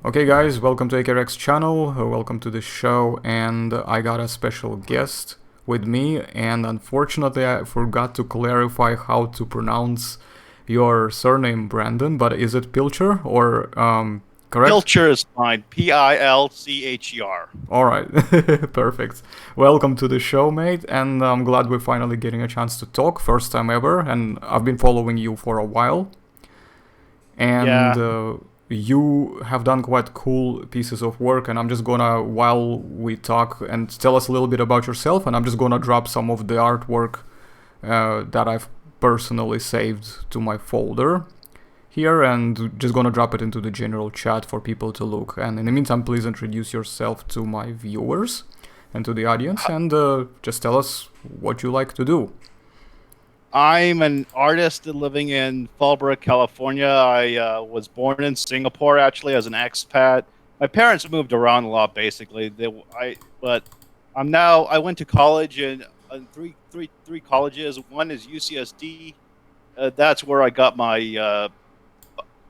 Okay guys, welcome to AKRX channel, welcome to the show, and I got a special guest with me, and unfortunately I forgot to clarify how to pronounce your surname, Brandon, but is it Pilcher or correct? Pilcher is fine. Pilcher. Alright, perfect. Welcome to the show, mate, and I'm glad we're finally getting a chance to talk, first time ever, and I've been following you for a while. And Yeah. you have done quite cool pieces of work, and I'm just gonna, while we talk, and tell us a little bit about yourself, and I'm just gonna drop some of the artwork that I've personally saved to my folder here, and just gonna drop it into the general chat for people to look. And in the meantime, please introduce yourself to my viewers and to the audience, and just tell us what you like to do. I'm an artist living in Fallbrook, California. I was born in Singapore, actually, as an expat. My parents moved around a lot, basically. But I went to college in three colleges. One is UCSD. That's where I got my.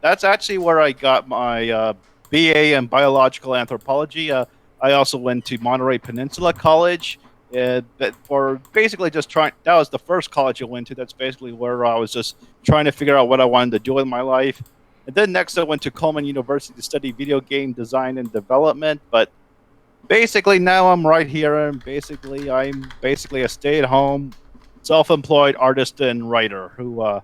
That's actually where I got my BA in biological anthropology. I also went to Monterey Peninsula College. But for basically just trying, that was the first college I went to. That's basically where I was just trying to figure out what I wanted to do with my life. And then next I went to Coleman University to study video game design and development. But basically now I'm right here, and I'm basically a stay-at-home, self-employed artist and writer who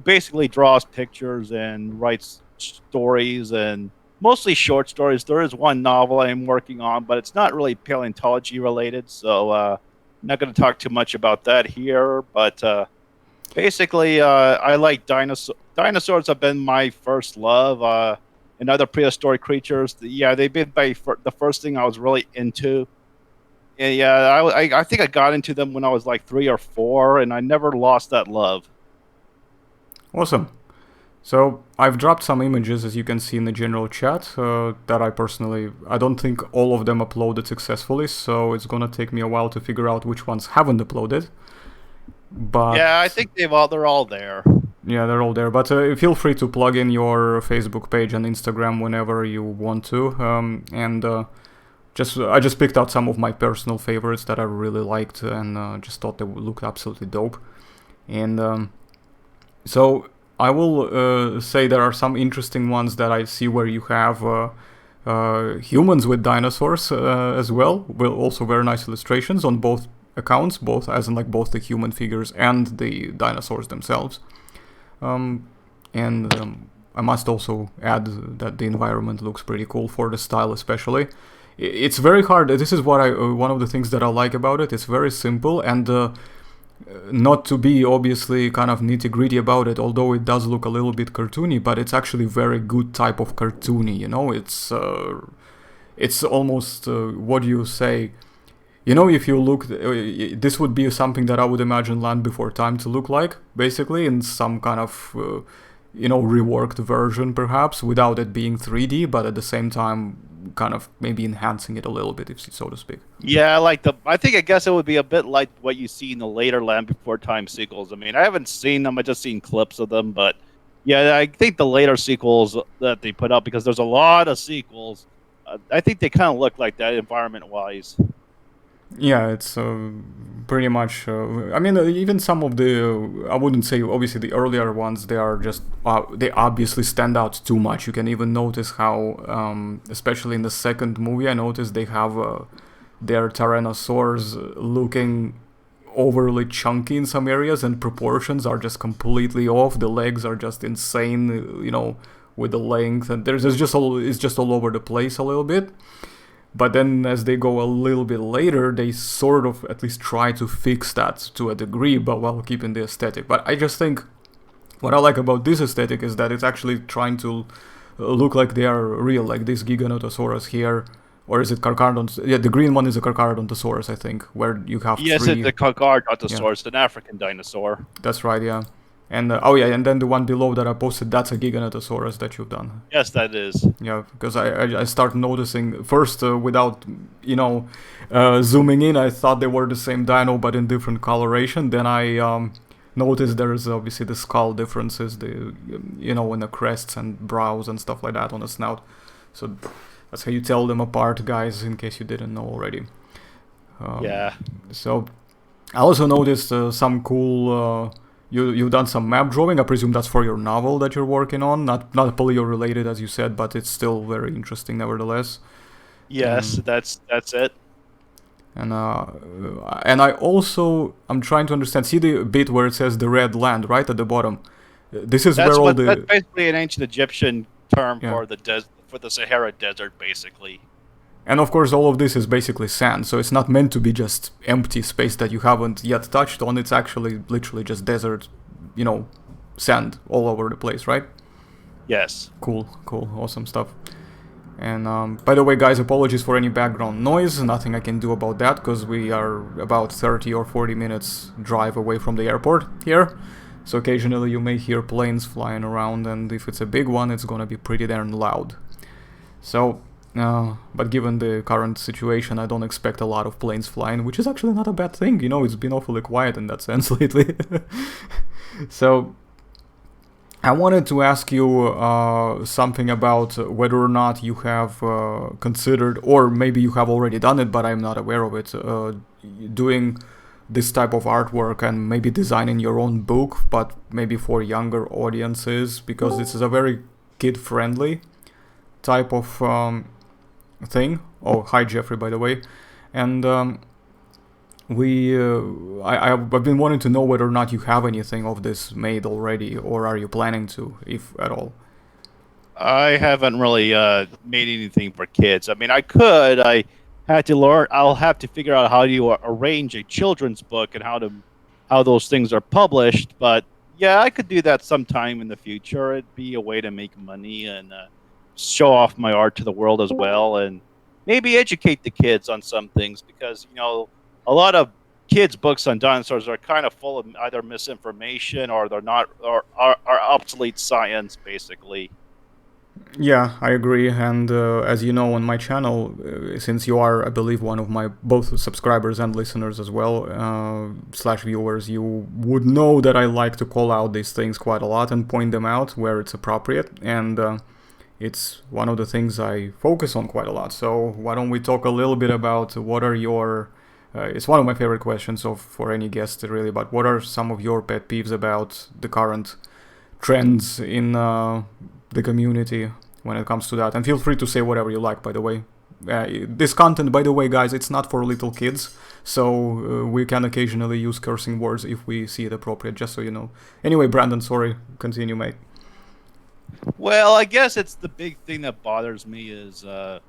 basically draws pictures and writes stories, and mostly short stories. There is one novel I'm working on, but it's not really paleontology related, so I'm not going to talk too much about that here. But I like dinosaurs. Dinosaurs have been my first love. And other prehistoric creatures. Yeah, they've been the first thing I was really into. Yeah, I think I got into them when I was like 3 or 4, and I never lost that love. Awesome. So I've dropped some images, as you can see in the general chat, that I don't think all of them uploaded successfully, so it's gonna take me a while to figure out which ones haven't uploaded. But Yeah, I think they're all there. yeah, they're all there. But feel free to plug in your Facebook page and Instagram whenever you want to. And I just picked out some of my personal favorites that I really liked, and just thought they looked absolutely dope. And so I will say there are some interesting ones that I see where you have humans with dinosaurs as well. Well, also very nice illustrations on both accounts, both as in like both the human figures and the dinosaurs themselves. And I must also add that the environment looks pretty cool for the style, especially. It's very hard. This is what one of the things that I like about it. It's very simple, and not to be obviously kind of nitty-gritty about it, although it does look a little bit cartoony, but it's actually very good type of cartoony, you know. It's almost what do you say, you know, if you look, this would be something that I would imagine Land Before Time to look like, basically, in some kind of reworked version, perhaps, without it being 3D, but at the same time kind of maybe enhancing it a little bit, if so to speak. Yeah, I think I guess it would be a bit like what you see in the later Land Before Time sequels. I mean, I haven't seen them; I just seen clips of them. But yeah, I think the later sequels that they put up, because there's a lot of sequels, I think they kind of look like that environment-wise. Yeah, it's pretty much. I mean, even some of the, I wouldn't say obviously the earlier ones. They are just they obviously stand out too much. You can even notice how, especially in the second movie, I noticed they have their Tyrannosaurs looking overly chunky in some areas, and proportions are just completely off. The legs are just insane, with the length, and it's just all over the place a little bit. But then as they go a little bit later, they sort of at least try to fix that to a degree, but while keeping the aesthetic. But I just think what I like about this aesthetic is that it's actually trying to look like they are real, like this Giganotosaurus here. Or is it Carcharodontosaurus? Yeah, the green one is a Carcharodontosaurus, I think, where you have Yes, three. it's the Carcharodontosaurus, an African dinosaur. That's right, yeah. And oh yeah, and then the one below that I posted, that's a Giganotosaurus that you've done. Yes, that is. Yeah, because I start noticing first without zooming in, I thought they were the same dino but in different coloration. Then I noticed there's obviously the skull differences, the in the crests and brows and stuff like that on the snout. So that's how you tell them apart, guys, in case you didn't know already. Yeah. So I also noticed some cool. You've done some map drawing. I presume that's for your novel that you're working on. Not polio related as you said, but it's still very interesting nevertheless. Yes, Um, that's it. and I also I'm trying to understand. See the bit where it says the red land right at the bottom. This is where all That's the basically an ancient Egyptian term yeah. for the Sahara Desert, basically. And of course, all of this is basically sand, so it's not meant to be just empty space that you haven't yet touched on. It's actually literally just desert, you know, sand all over the place, right? Yes. Cool, awesome stuff. And by the way, guys, apologies for any background noise. Nothing I can do about that because we are about 30 or 40 minutes drive away from the airport here. So occasionally you may hear planes flying around, and if it's a big one, it's gonna be pretty darn loud. So, but given the current situation, I don't expect a lot of planes flying, which is actually not a bad thing. You know, it's been awfully quiet in that sense lately. So, I wanted to ask you something about whether or not you have considered, or maybe you have already done it, but I'm not aware of it, doing this type of artwork and maybe designing your own book, but maybe for younger audiences, because this is a very kid-friendly type of thing. Oh, hi Jeffrey, by the way. And I've been wanting to know whether or not you have anything of this made already, or are you planning to, if at all? I haven't really made anything for kids. I mean, I could. I had to learn. I'll have to figure out how you arrange a children's book and how those things are published. But yeah, I could do that sometime in the future. It'd be a way to make money and show off my art to the world as well, and maybe educate the kids on some things because a lot of kids' books on dinosaurs are kind of full of either misinformation or they're not or are obsolete science, basically. Yeah, I agree. And as you know, on my channel, since you are, I believe, one of my both subscribers and listeners as well, slash viewers, you would know that I like to call out these things quite a lot and point them out where it's appropriate. And it's one of the things I focus on quite a lot. So why don't we talk a little bit about what are your it's one of my favorite questions for any guest really, but what are some of your pet peeves about the current trends in the community when it comes to that? And feel free to say whatever you like, by the way. This content, by the way, guys, it's not for little kids, so we can occasionally use cursing words if we see it appropriate, just so you know. Anyway, Brandon, sorry, continue, mate. Well, I guess it's the big thing that bothers me is the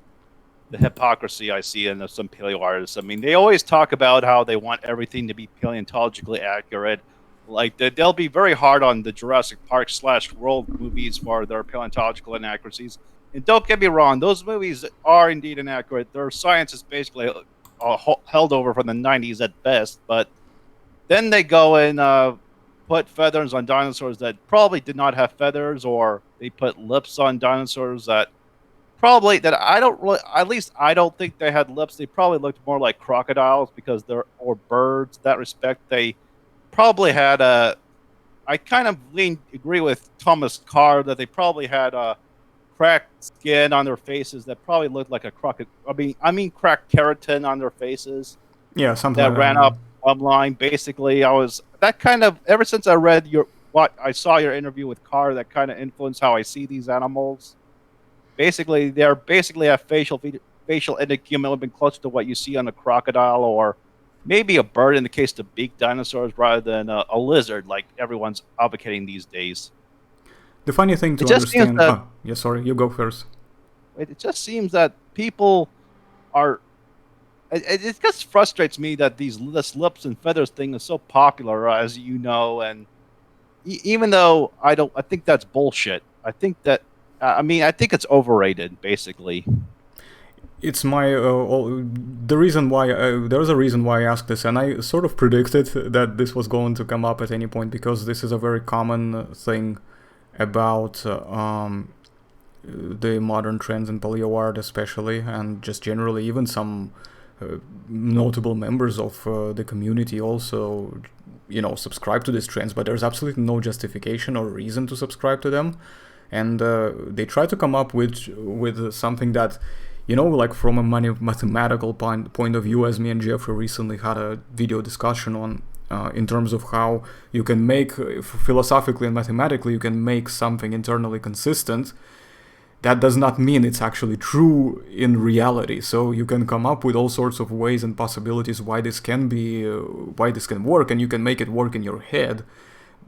hypocrisy I see in some paleo artists. I mean, they always talk about how they want everything to be paleontologically accurate. Like they'll be very hard on the Jurassic Park / World movies for their paleontological inaccuracies. And don't get me wrong; those movies are indeed inaccurate. Their science is basically held over from the '90s at best. But then they go and put feathers on dinosaurs that probably did not have feathers, or they put lips on dinosaurs that probably that I don't really, at least I don't think they had lips. They probably looked more like crocodiles because they're or birds. In that respect, they probably had a. I kind of agree with Thomas Carr that they probably had a cracked skin on their faces that probably looked like a crocodile. I mean cracked keratin on their faces Yeah, something that like that. ran up line. Basically, I was that kind of ever since I read what I saw your interview with Carr. That kind of influenced how I see these animals. Basically, they're basically a facial been closer to what you see on a crocodile or maybe a bird in the case of beaked dinosaurs rather than a lizard like everyone's advocating these days. The funny thing to It just seems understand. that Oh, yeah, sorry, you go first. it just seems that people are. It just frustrates me that this lips and feathers thing is so popular, as you know, and even though I think that's bullshit. I think that I think it's overrated, basically. It's my the reason why there's a reason why I asked this, and I sort of predicted that this was going to come up at any point because this is a very common thing about the modern trends in paleo art, especially, and just generally, even some notable members of the community also, subscribe to these trends. But there's absolutely no justification or reason to subscribe to them. and they try to come up with something that, like from a mathematical point of view, as me and Jeffrey recently had a video discussion on, in terms of how you can make, philosophically and mathematically, you can make something internally consistent. That does not mean it's actually true in reality. So you can come up with all sorts of ways and possibilities why this can work, and you can make it work in your head.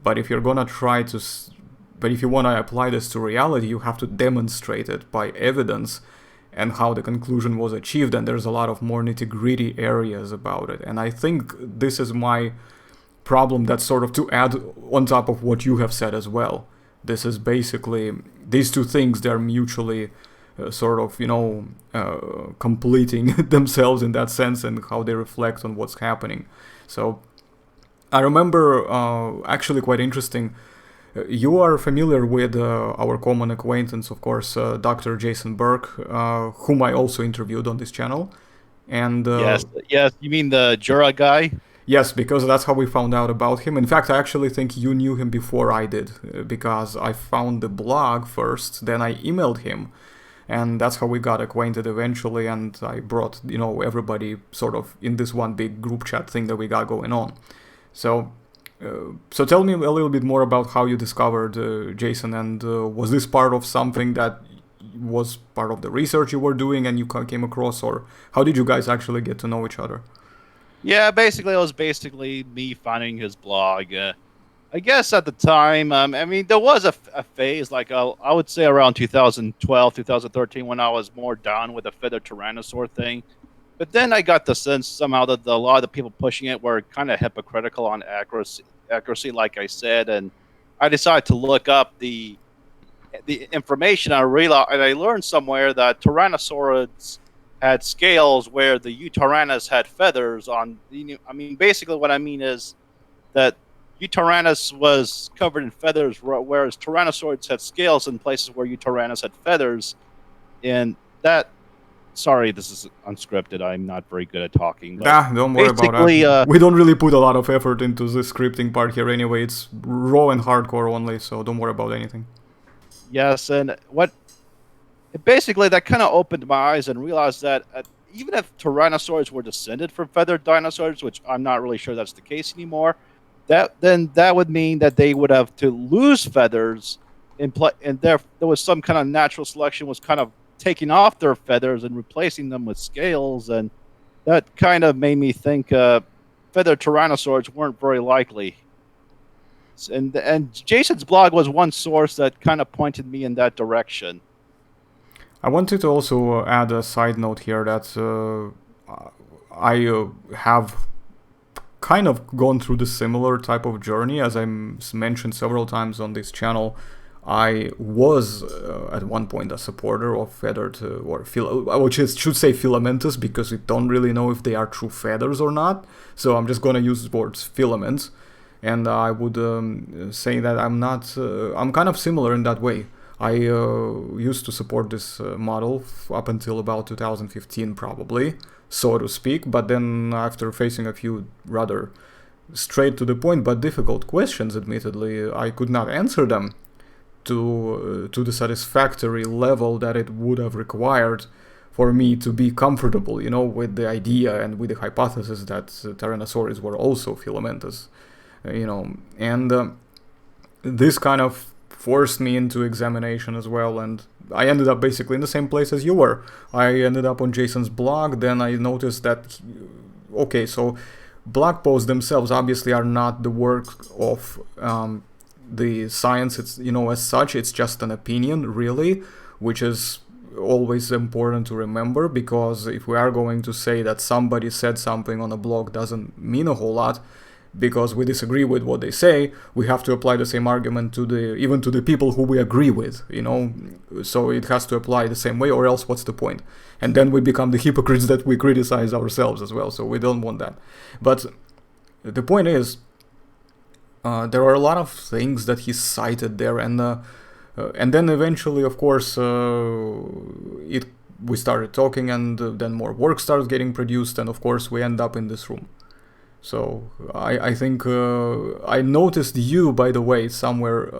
But if you're gonna but if you want to apply this to reality, you have to demonstrate it by evidence and how the conclusion was achieved. And there's a lot of more nitty-gritty areas about it. And I think this is my problem, that's sort of to add on top of what you have said as well. This is basically, these two things, they're mutually completing themselves in that sense, and how they reflect on what's happening. So I remember, actually quite interesting, you are familiar with our common acquaintance, of course, Dr. Jason Burke, whom I also interviewed on this channel. And yes, you mean the Jura guy? yes, because that's how we found out about him. In fact, I actually think you knew him before I did, because I found the blog first, then I emailed him, and that's how we got acquainted eventually, and I brought, everybody sort of in this one big group chat thing that we got going on. So tell me a little bit more about how you discovered Jason, and was this part of something that was part of the research you were doing and you came across, or how did you guys actually get to know each other? Yeah, basically, it was basically me finding his blog. I guess at the time, there was a phase, like I would say around 2012, 2013, when I was more down with the feathered tyrannosaur thing. But then I got the sense somehow that a lot of the people pushing it were kind of hypocritical on accuracy, like I said, and I decided to look up the information. I realized, and I learned somewhere that tyrannosaurids had scales where the Eutyrannus had feathers on. Basically, what I mean is that Eutyrannus was covered in feathers, whereas Tyrannosaurids had scales in places where Eutyrannus had feathers. And that, sorry, this is unscripted. I'm not very good at talking. But don't worry about that. We don't really put a lot of effort into the scripting part here anyway. It's raw and hardcore only, so don't worry about anything. Yes, and basically that kind of opened my eyes and realized that even if tyrannosaurs were descended from feathered dinosaurs, which I'm not really sure that's the case anymore, that would mean that they would have to lose feathers, and there was some kind of natural selection was kind of taking off their feathers and replacing them with scales, and that kind of made me think feathered tyrannosaurs weren't very likely. And Jason's blog was one source that kind of pointed me in that direction. I wanted to also add a side note here that I have kind of gone through the similar type of journey. As I mentioned several times on this channel, I was at one point a supporter of feathered, which should say filamentous, because we don't really know if they are true feathers or not. So I'm just going to use the words filaments. And I would say that I'm kind of similar in that way. I used to support this model up until about 2015 probably, so to speak, but then after facing a few rather straight to the point but difficult questions, admittedly, I could not answer them to the satisfactory level that it would have required for me to be comfortable, with the idea and with the hypothesis that Tyrannosaurids were also filamentous, and this kind of forced me into examination as well, and I ended up basically in the same place as you were. I ended up on Jason's blog. Then I noticed that, okay, so blog posts themselves obviously are not the work of the science. It's, as such, it's just an opinion, really, which is always important to remember, because if we are going to say that somebody said something on a blog doesn't mean a whole lot, because we disagree with what they say, we have to apply the same argument even to the people who we agree with, so it has to apply the same way, or else what's the point? And then we become the hypocrites that we criticize ourselves as well, so we don't want that. But the point is, there are a lot of things that he cited there, and then eventually, of course, we started talking, and then more work started getting produced, and of course we end up in this room. So I think I noticed you, by the way, somewhere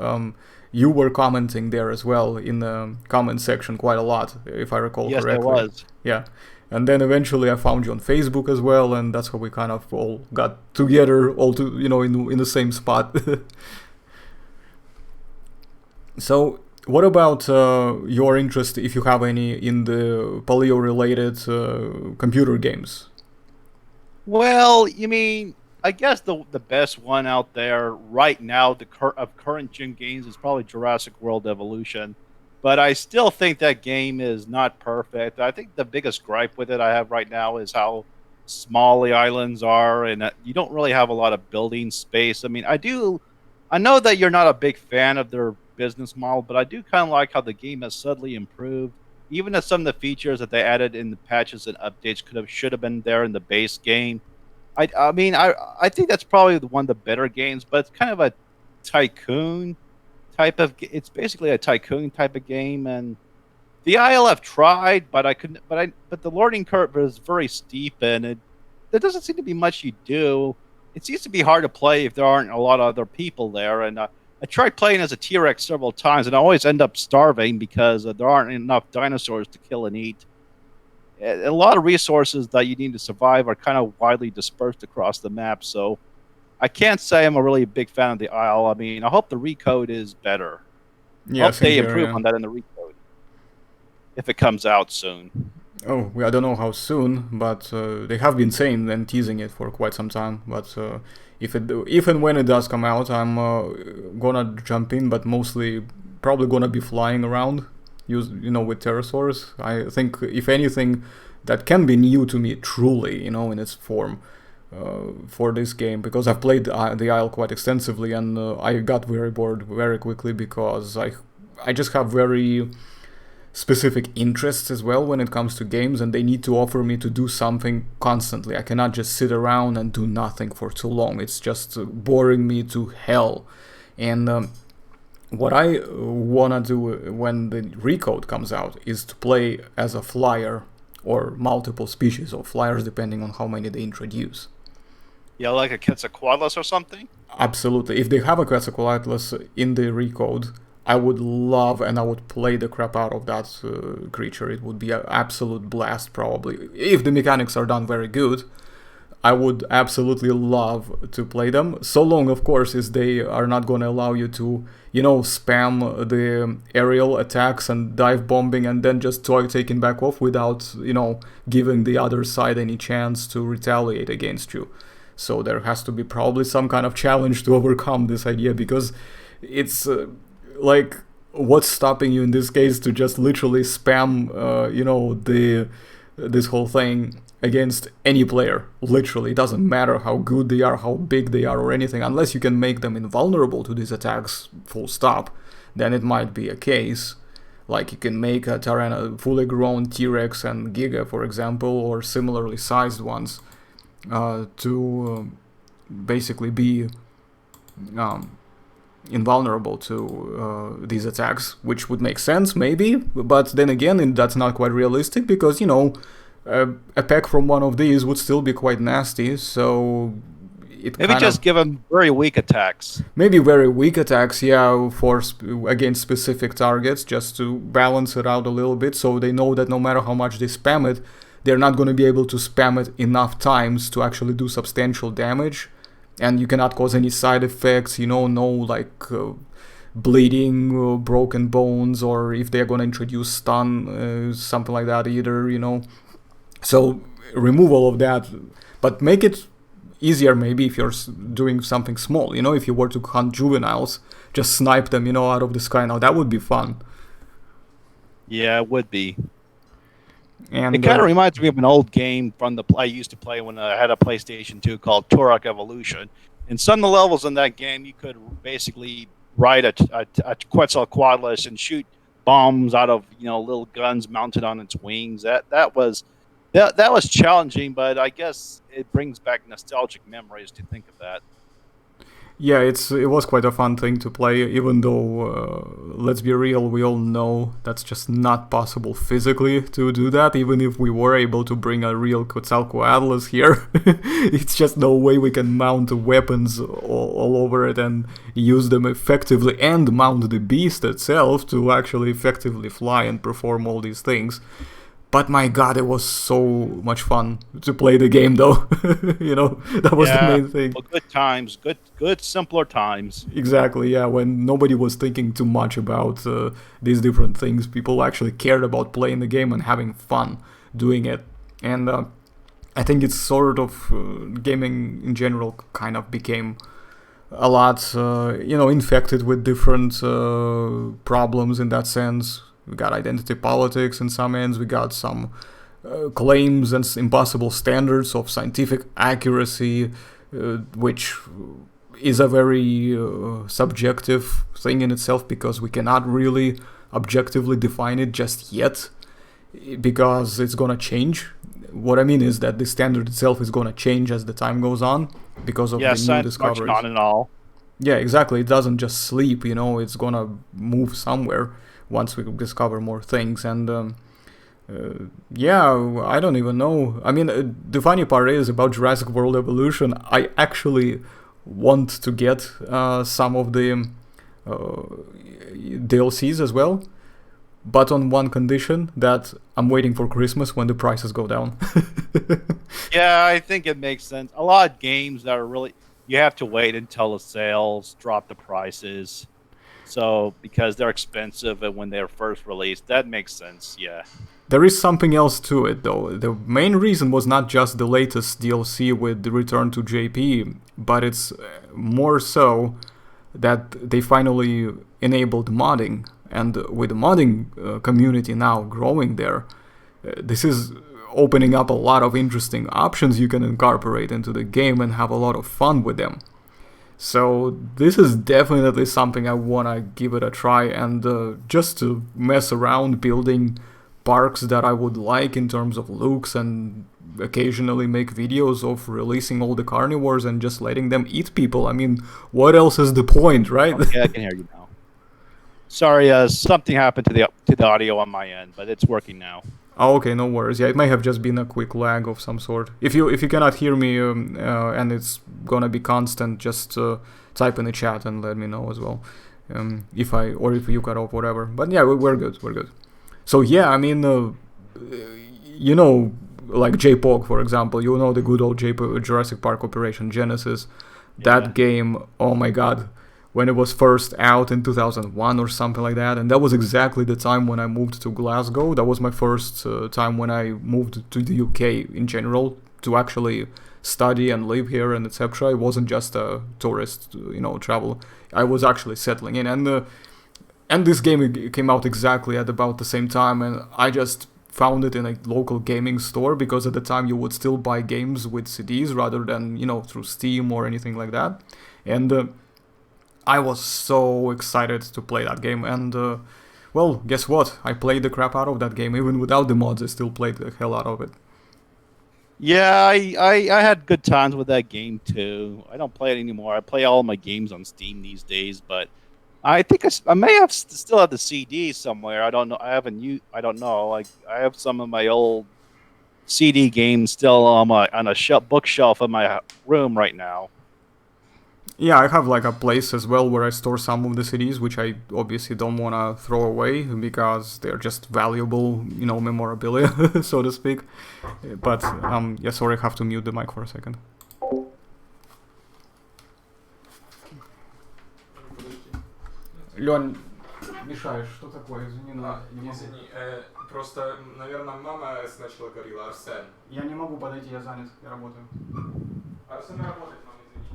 you were commenting there as well in the comment section quite a lot, if I recall Yes, I correctly. was. Yeah. And then eventually I found you on Facebook as well, and that's how we kind of all got together, all to in the same spot. So, what about your interest, if you have any, in the paleo-related computer games? Well, you mean, I guess the best one out there right now, of current gen games, is probably Jurassic World Evolution. But I still think that game is not perfect. I think the biggest gripe with it I have right now is how small the islands are, and you don't really have a lot of building space. I mean, I know that you're not a big fan of their business model, but I do kind of like how the game has subtly improved. Even if some of the features that they added in the patches and updates should have been there in the base game. I mean, I think that's probably one of the better games, but it's kind of a tycoon it's basically a tycoon type of game, and the ILF tried, but I couldn't. But the learning curve is very steep, and there doesn't seem to be much you do. It seems to be hard to play if there aren't a lot of other people there. And I tried playing as a T-Rex several times, and I always end up starving because there aren't enough dinosaurs to kill and eat. A lot of resources that you need to survive are kind of widely dispersed across the map. So I can't say I'm a really big fan of the Isle. I mean, I hope the recode is better. I Yeah, hope same they here. improve Yeah. on that in the recode if it comes out soon. Oh, I don't know how soon, but they have been saying and teasing it for quite some time. But if and when it does come out, I'm gonna jump in, but mostly probably gonna be flying around, with pterosaurs. I think if anything, that can be new to me truly, in its form. For this game, because I've played the Isle quite extensively, and I got very bored very quickly because I just have very specific interests as well when it comes to games, and they need to offer me to do something constantly. I cannot just sit around and do nothing for too long. It's just boring me to hell. And what I wanna do when the recode comes out is to play as a flyer or multiple species of flyers depending on how many they introduce. Yeah, like a Quetzalcoatlus or something. Absolutely. If they have a Quetzalcoatlus in the recode, I would love and I would play the crap out of that creature. It would be an absolute blast, probably. If the mechanics are done very good, I would absolutely love to play them. So long, of course, as they are not going to allow you to, spam the aerial attacks and dive bombing and then just taking back off without, giving the other side any chance to retaliate against you. So there has to be probably some kind of challenge to overcome this idea, because it's like, what's stopping you in this case to just literally spam the this whole thing against any player. Literally, it doesn't matter how good they are, how big they are, or anything, unless you can make them invulnerable to these attacks, full stop. Then it might be a case. Like, you can make a fully grown T-Rex and Giga, for example, or similarly sized ones, to basically be um, invulnerable to these attacks, which would make sense, maybe. But then again, that's not quite realistic, because, a pack from one of these would still be quite nasty, so it Maybe kind of... just give them very weak attacks. Maybe very weak attacks, yeah, against specific targets, just to balance it out a little bit, so they know that no matter how much they spam it, they're not going to be able to spam it enough times to actually do substantial damage, and you cannot cause any side effects, no like bleeding, broken bones, or if they're going to introduce stun, something like that either, So remove all of that, but make it easier maybe if you're doing something small. If you were to hunt juveniles, just snipe them, out of the sky. Now that would be fun. Yeah, it would be. It And kind of reminds me of an old game from the I used to play when I had a PlayStation 2 called Turok Evolution. In some of the levels in that game, you could basically ride a Quetzalcoatlus and shoot bombs out of little guns mounted on its wings. That was challenging, but I guess it brings back nostalgic memories to think of that. Yeah, it was quite a fun thing to play, even though, let's be real, we all know that's just not possible physically to do that. Even if we were able to bring a real Quetzalcoatlus here, it's just no way we can mount weapons all over it and use them effectively, and mount the beast itself to actually effectively fly and perform all these things. But my god, it was so much fun to play the game, though. That was the Yeah, main thing. well, good times, good simpler times. Exactly, yeah. When nobody was thinking too much about these different things, people actually cared about playing the game and having fun doing it. And I think it's sort of gaming in general kind of became a lot, infected with different problems in that sense. We got identity politics in some ends. We got some claims and impossible standards of scientific accuracy, which is a very subjective thing in itself, because we cannot really objectively define it just yet, because it's gonna change. What I mean is that the standard itself is gonna change as the time goes on because of Yeah, the new science marching discoveries. on and all. Yeah, exactly. It doesn't just sleep, it's gonna move somewhere once we discover more things. And yeah, I don't even know. I mean, the funny part is about Jurassic World Evolution, I actually want to get some of the DLCs as well, but on one condition, that I'm waiting for Christmas when the prices go down. Yeah, I think it makes sense. A lot of games that are really you have to wait until the sales drop the prices. So because they're expensive and when they're first released, that makes sense. Yeah. There is something else to it, though. The main reason was not just the latest DLC with the return to JP, but it's more so that they finally enabled modding. And with the modding community now growing there, this is opening up a lot of interesting options you can incorporate into the game and have a lot of fun with them. So this is definitely something I want to give it a try, and just to mess around building parks that I would like in terms of looks, and occasionally make videos of releasing all the carnivores and just letting them eat people. I mean, what else is the point, right? Okay, I can hear you now. Sorry, something happened to the audio on my end, but it's working now. Oh, okay, no worries. Yeah, it may have just been a quick lag of some sort. If you cannot hear me and it's gonna be constant, just type in the chat and let me know as well. If you cut off, whatever. But yeah, we're good. We're good. So yeah, I mean, like J-Pog, for example. The good old Jurassic Park Operation Genesis. That Yeah. game, oh my god, when it was first out in 2001 or something like that, and that was exactly the time when I moved to Glasgow. That was my first time when I moved to the UK in general to actually study and live here and etc. It wasn't just a tourist, travel. I was actually settling in, and this game came out exactly at about the same time, and I just found it in a local gaming store, because at the time you would still buy games with CDs rather than through Steam or anything like that. And I was so excited to play that game, and well, guess what? I played the crap out of that game. Even without the mods, I still played the hell out of it. Yeah, I had good times with that game too. I don't play it anymore. I play all my games on Steam these days, but I think I may have still have the CD somewhere. I don't know. I haven't used. I don't know. I have some of my old CD games still on a bookshelf in my room right now. Yeah, I have like a place as well where I store some of the CDs, which I obviously don't want to throw away because they're just valuable, memorabilia, so to speak. But yeah, sorry, I have to mute the mic for a second. Лёнь, мешаешь, что такое? Извини, но... Извини, просто, наверное, мама сначала говорила Арсен. Я не могу подойти, я занят, я работаю. Арсен работает, мама, извини.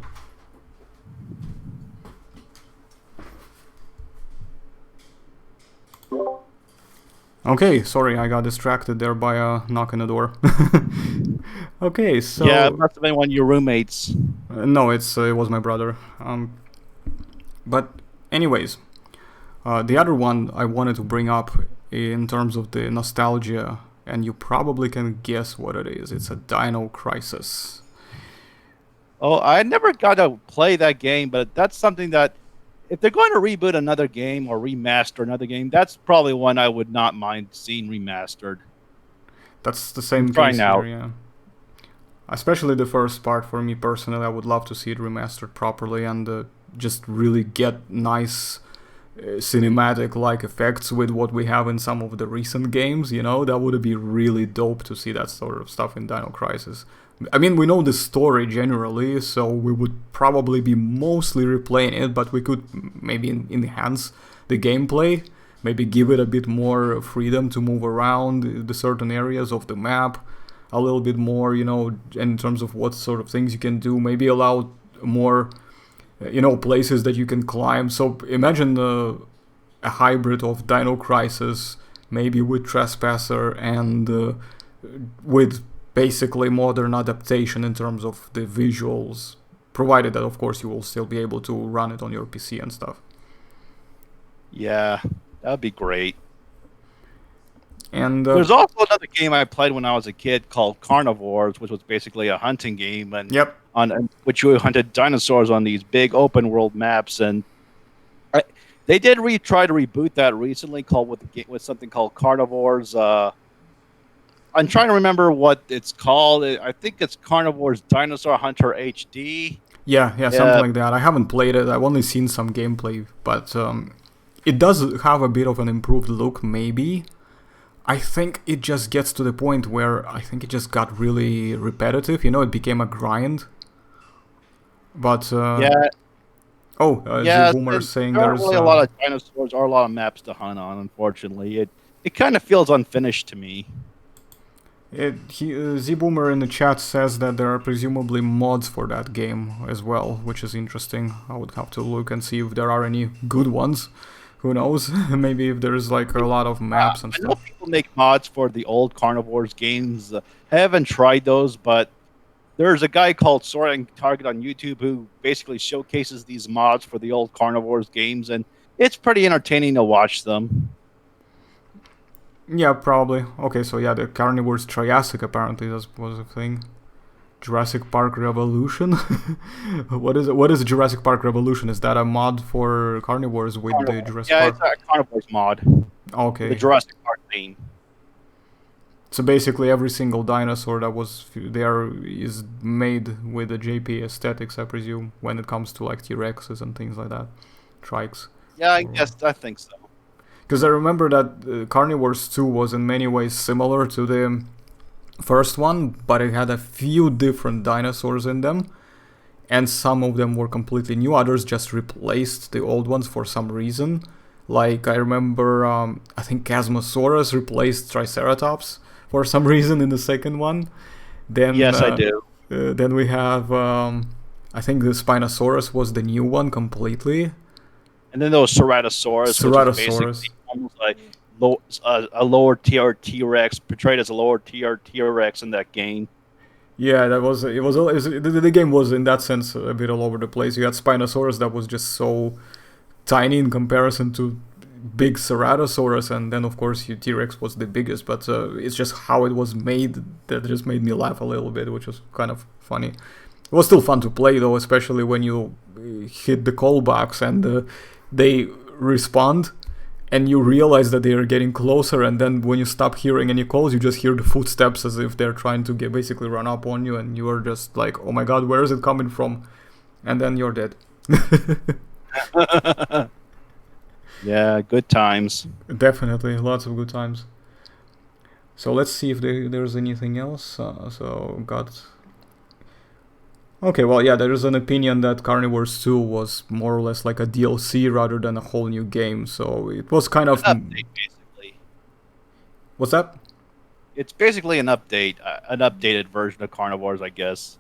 Okay, sorry, I got distracted there by a knock on the door. Okay, so... Yeah, it must have been one of your roommates. No, it was my brother. But anyways, the other one I wanted to bring up in terms of the nostalgia, and you probably can guess what it is. It's a Dino Crisis. Oh, I never got to play that game, but that's something that if they're going to reboot another game or remaster another game, that's probably one I would not mind seeing remastered That's the and same trying case here, out. yeah. Especially the first part for me personally, I would love to see it remastered properly and just really get nice cinematic like effects with what we have in some of the recent games, you know. That would be really dope to see that sort of stuff in Dino Crisis. I mean, we know the story generally, so we would probably be mostly replaying it, but we could maybe enhance the gameplay, maybe give it a bit more freedom to move around the certain areas of the map, a little bit more, you know, in terms of what sort of things you can do, maybe allow more, you know, places that you can climb. So imagine a hybrid of Dino Crisis, maybe with Trespasser and with basically modern adaptation in terms of the visuals, provided that of course you will still be able to run it on your PC and stuff. Yeah, that'd be great. And There's also another game I played when I was a kid called Carnivores, which was basically a hunting game, and yep, on which you hunted dinosaurs on these big open world maps. And I, they did try to reboot that recently, called with something called Carnivores. I'm trying to remember what it's called. I think it's Carnivores Dinosaur Hunter HD. yeah, something like that. I haven't played it. I've only seen some gameplay, but it does have a bit of an improved look, maybe. I think it just gets to the point where I think it just got really repetitive. You know, it became a grind. But Yeah, yeah. the Boomer saying There aren't there's really a lot of dinosaurs or a lot of maps to hunt on. Unfortunately, it kind of feels unfinished to me. Z Boomer in the chat says that there are presumably mods for that game as well, which is interesting. I would have to look and see if there are any good ones. Who knows? Maybe if there's like a lot of maps and I know stuff. people make mods for the old Carnivores games. I haven't tried those, but there's a guy called Soaring Target on YouTube who basically showcases these mods for the old Carnivores games, and it's pretty entertaining to watch them. Yeah, probably. Okay, so yeah, the Carnivores Triassic apparently was a thing. Jurassic Park Revolution. What is it? What is Jurassic Park Revolution? Is that a mod for carnivores with the Jurassic Yeah, Park? it's a Carnivores mod. Okay. The Jurassic Park theme. So basically, every single dinosaur that was there is made with the JP aesthetics, I presume, when it comes to like T-Rexes and things like that, trikes. Yeah, I think so. Because I remember that Carnivores 2 was in many ways similar to the first one, but it had a few different dinosaurs in them, and some of them were completely new. Others just replaced the old ones for some reason. Like I remember, I think Chasmosaurus replaced Triceratops for some reason in the second one. Then Yes, I do. Then we have, I think the Spinosaurus was the new one completely. And then there was Ceratosaurus, which is basically almost like a lower tier T-Rex, portrayed as a lower tier T-Rex in that game. Yeah, that was the game was in that sense a bit all over the place. You had Spinosaurus that was just so tiny in comparison to big Ceratosaurus, and then of course T-Rex was the biggest. But it's just how it was made that just made me laugh a little bit, which was kind of funny. It was still fun to play though, especially when you hit the callbacks and they respond. And you realize that they are getting closer, and then when you stop hearing any calls, you just hear the footsteps as if they're trying to basically run up on you, and you are just like, oh my god, where is it coming from? And then you're dead. Yeah, good times. Definitely, lots of good times. So let's see if there's anything else. Okay, well, yeah, there is an opinion that Carnivores 2 was more or less like a DLC rather than a whole new game, so it was kind of... Update, basically. What's that? It's basically an update, an updated version of Carnivores, I guess.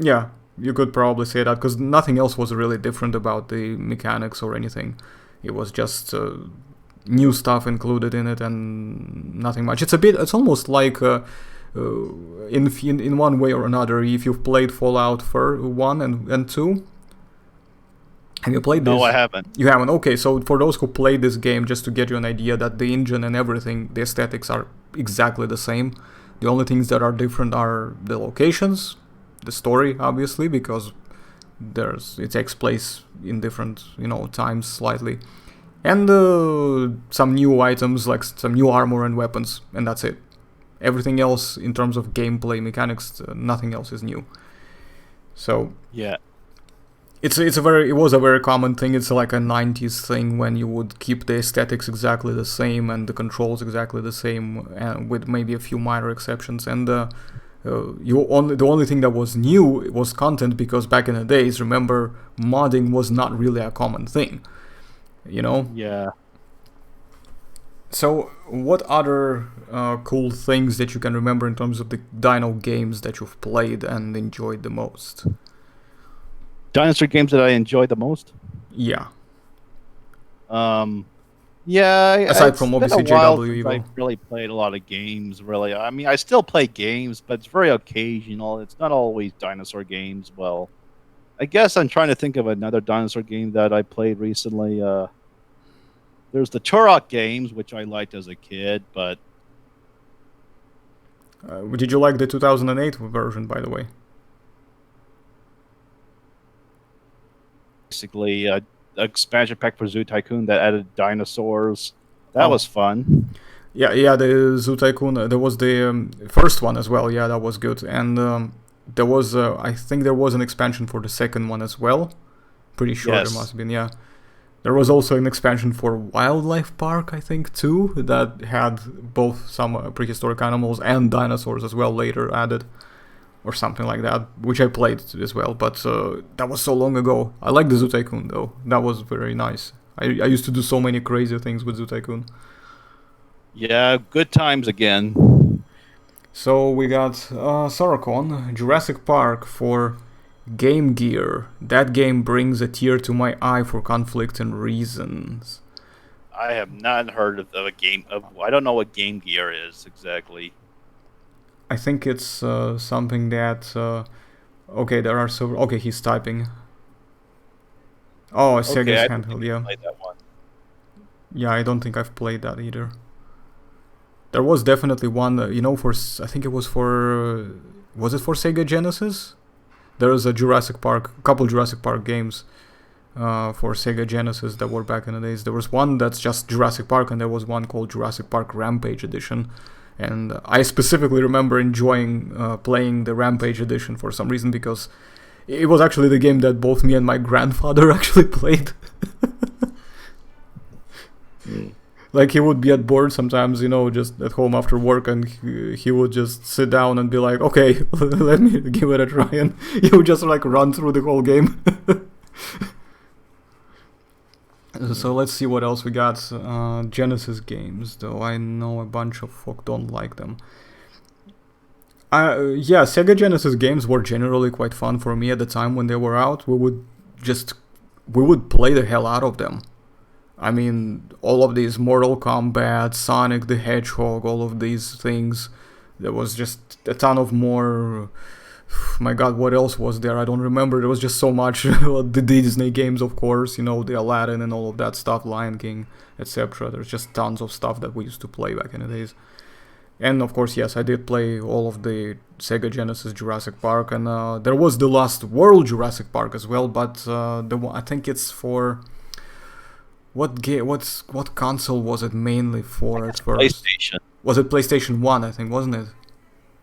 Yeah, you could probably say that, because nothing else was really different about the mechanics or anything. It was just new stuff included in it and nothing much. It's almost like... in one way or another, if you've played Fallout 1 and 2, have you played this? No, I haven't. You haven't? Okay, so for those who played this game, just to get you an idea that the engine and everything, the aesthetics are exactly the same. The only things that are different are the locations, the story, obviously, because it takes place in different times slightly, and some new items like some new armor and weapons, and that's it. Everything else in terms of gameplay mechanics, nothing else is new. So yeah, it was a very common thing. It's like a 90s thing when you would keep the aesthetics exactly the same and the controls exactly the same, with maybe a few minor exceptions. And the only thing that was new was content, because back in the days, remember, modding was not really a common thing. Yeah. So, what other cool things that you can remember in terms of the Dino games that you've played and enjoyed the most? Dinosaur games that I enjoyed the most? Yeah. Yeah. Aside from it's been obviously a while JW since Evo. I really played a lot of games, really. I mean, I still play games, but it's very occasional. It's not always dinosaur games. Well, I guess I'm trying to think of another dinosaur game that I played recently. There's the Turok games, which I liked as a kid, but Did you like the 2008 version, by the way? basically expansion pack for Zoo Tycoon that added dinosaurs. That was fun. Yeah, the Zoo Tycoon. There was the first one as well. Yeah, that was good. And there was, I think, there was an expansion for the second one as well. Pretty sure Yes. there must have been. Yeah, there was also an expansion for Wildlife Park, I think, too, that had both some prehistoric animals and dinosaurs as well later added, or something like that, which I played as well. But that was so long ago. I like the Zoo Tycoon though. That was very nice. I used to do so many crazy things with Zoo Tycoon. Yeah, good times again. So we got Sorocon, Jurassic Park for Game Gear. That game brings a tear to my eye for conflicting reasons. I have not heard of a game of. I don't know what Game Gear is exactly. I think it's something that. Okay, there are several. Okay, he's typing. Oh, Sega's I handheld, yeah. played that one. Yeah, I don't think I've played that either. There was definitely one, I think it was for. Was it for Sega Genesis? There was a couple Jurassic Park games for Sega Genesis that were back in the days. There was one that's just Jurassic Park, and there was one called Jurassic Park Rampage Edition. And I specifically remember enjoying playing the Rampage Edition for some reason, because it was actually the game that both me and my grandfather actually played. Like, he would be at board sometimes, just at home after work, and he would just sit down and be like, okay, let me give it a try, and he would just like run through the whole game. So let's see what else we got. Genesis games, though I know a bunch of folk don't like them. Yeah, Sega Genesis games were generally quite fun for me at the time when they were out. We would play the hell out of them. I mean, all of these Mortal Kombat, Sonic the Hedgehog, all of these things. There was just a ton of more. My God, what else was there? I don't remember. There was just so much. The Disney games, of course, the Aladdin and all of that stuff, Lion King, etc. There's just tons of stuff that we used to play back in the days. And of course, yes, I did play all of the Sega Genesis Jurassic Park, and there was the Lost World Jurassic Park as well. But I think it's for. What console was it mainly for at first? PlayStation. Was it PlayStation 1, I think, wasn't it?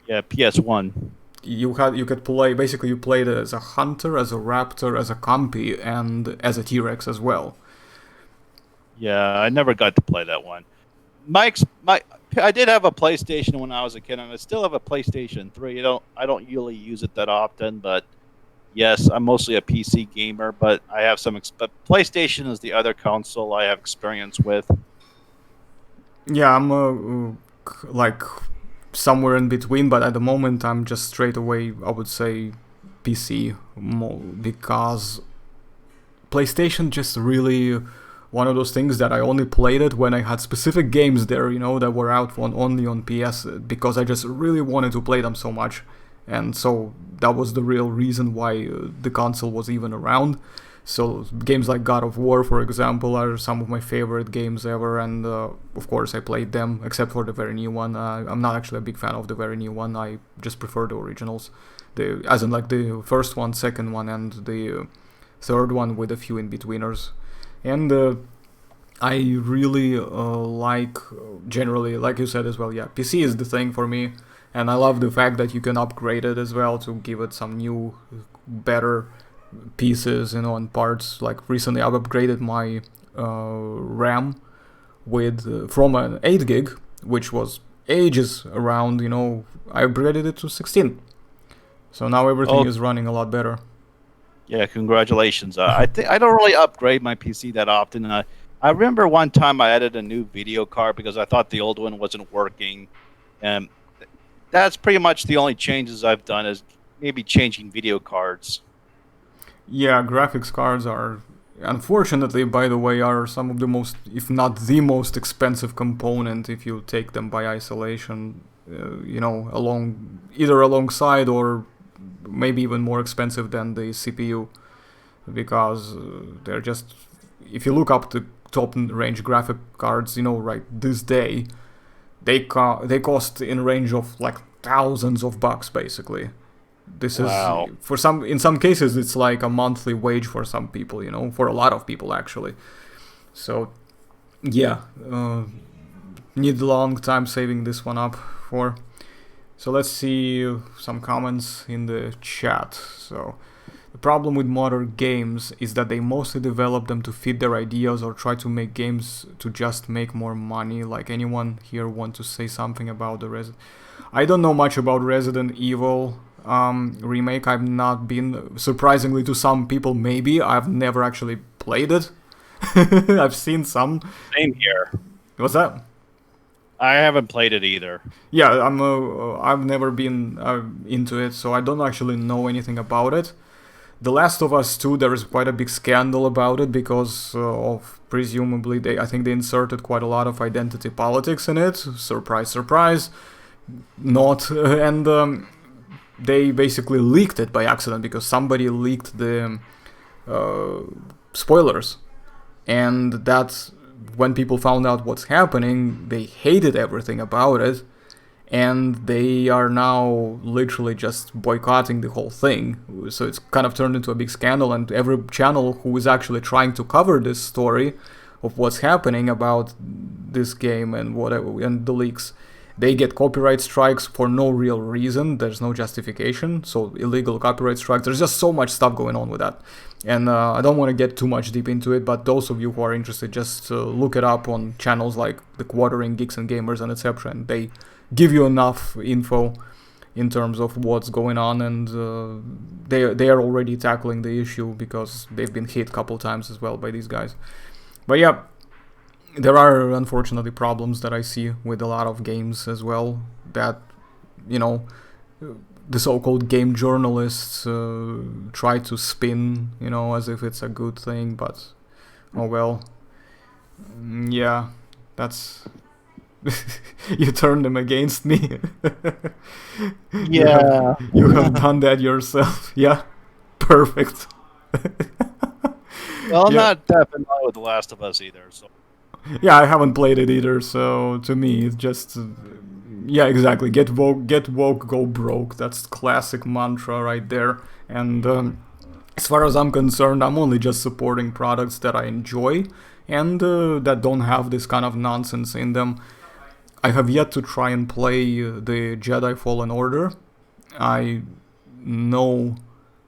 Yeah, PS1. You could play, basically you played as a hunter, as a raptor, as a compy, and as a T-Rex as well. Yeah, I never got to play that one. I did have a PlayStation when I was a kid, and I still have a PlayStation 3. I don't really use it that often, but yes, I'm mostly a PC gamer, but I have but PlayStation is the other console I have experience with. Yeah, I'm like somewhere in between, but at the moment I'm just straight away, I would say, PC, because PlayStation just really one of those things that I only played it when I had specific games there, that were out only on PS, because I just really wanted to play them so much. And so that was the real reason why the console was even around. So games like God of War, for example, are some of my favorite games ever, and of course I played them, except for the very new one. I'm not actually a big fan of the very new one. I just prefer the originals. as in like the first one, second one, and the third one with a few in betweeners. And I really like generally, like you said as well. Yeah, PC is the thing for me, and I love the fact that you can upgrade it as well to give it some new, better pieces, and parts. Like recently, I've upgraded my RAM with from an 8 gig, which was ages around. I upgraded it to 16, so now everything is running a lot better. Yeah, congratulations. I don't really upgrade my PC that often. I remember one time I added a new video card because I thought the old one wasn't working, and that's pretty much the only changes I've done is maybe changing video cards. Yeah, graphics cards are, unfortunately, by the way, are some of the most, if not the most expensive component if you take them by isolation, either alongside or maybe even more expensive than the CPU, because they're just, if you look up the top range graphic cards, right this day, they cost in range of like thousands of bucks basically. This Wow. is in some cases it's like a monthly wage for some people, for a lot of people actually. So yeah, need a long time saving this one up for. So let's see some comments in the chat. So the problem with modern games is that they mostly develop them to fit their ideas or try to make games to just make more money. Like, anyone here want to say something about the I don't know much about Resident Evil remake. I've not been, surprisingly to some people maybe, I've never actually played it. I've seen some. Same here. What's that? I haven't played it either. Yeah, I've never been into it, so I don't actually know anything about it. The Last of Us 2, there is quite a big scandal about it because of, presumably, I think they inserted quite a lot of identity politics in it. Surprise, surprise. Not. And they basically leaked it by accident because somebody leaked the spoilers. And that's when people found out what's happening, they hated everything about it. And they are now literally just boycotting the whole thing. So it's kind of turned into a big scandal, and every channel who is actually trying to cover this story of what's happening about this game and whatever, and the leaks, they get copyright strikes for no real reason. There's no justification. So illegal copyright strikes. There's just so much stuff going on with that. And I don't want to get too much deep into it, but those of you who are interested, just look it up on channels like The Quartering, Geeks and Gamers, and etc. And they give you enough info in terms of what's going on, and they are already tackling the issue because they've been hit a couple times as well by these guys. But yeah, there are unfortunately problems that I see with a lot of games as well, that the so-called game journalists try to spin, as if it's a good thing, but oh well. Yeah, that's you turn them against me. Yeah. You have done that yourself. Yeah, perfect. Well, I'm Yeah. not that familiar with The Last of Us either, so. Yeah, I haven't played it either, so to me it's just yeah, exactly. Get woke, go broke. That's classic mantra right there. And as far as I'm concerned, I'm only just supporting products that I enjoy and that don't have this kind of nonsense in them. I have yet to try and play the Jedi Fallen Order. I know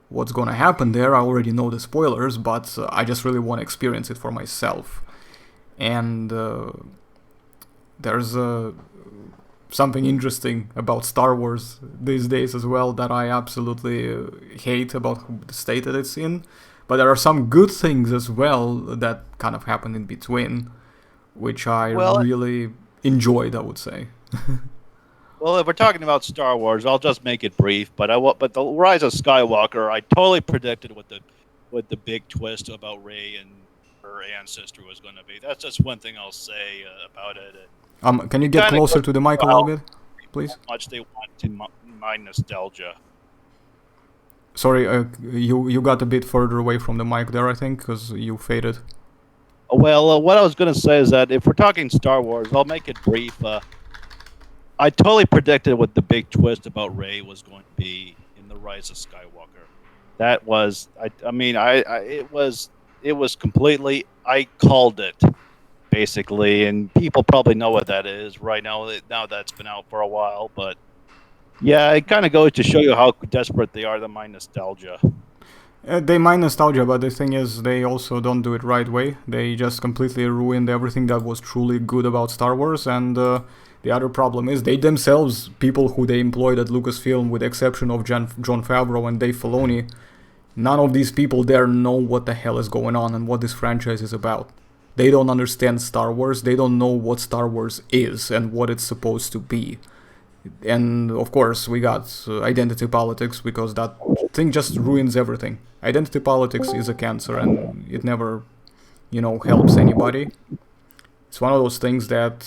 what's gonna happen there. I already know the spoilers, but I just really want to experience it for myself. And there's something interesting about Star Wars these days as well that I absolutely hate about the state that it's in. But there are some good things as well that kind of happen in between, which I really enjoyed, I would say. Well, if we're talking about Star Wars, I'll just make it brief. But the Rise of Skywalker, I totally predicted what the big twist about Rey and her ancestor was going to be. That's just one thing I'll say about it. Can you get closer to the mic a little bit, please? How much they want to my nostalgia. Sorry, you got a bit further away from the mic there, I think, because you faded. Well, what I was going to say is that if we're talking Star Wars, I'll make it brief. I totally predicted what the big twist about Rey was going to be in the Rise of Skywalker. That was, I mean, it was completely. I called it basically, and people probably know what that is right now. Now that's been out for a while, but yeah, it kind of goes to show you how desperate they are to mine nostalgia. They mine nostalgia, but the thing is, they also don't do it right way. They just completely ruined everything that was truly good about Star Wars. And the other problem is, they themselves, people who they employed at Lucasfilm, with the exception of John Favreau and Dave Filoni, none of these people there know what the hell is going on and what this franchise is about. They don't understand Star Wars. They don't know what Star Wars is and what it's supposed to be. And of course, we got identity politics, because that thing just ruins everything. Identity politics is a cancer, and it never, helps anybody. It's one of those things that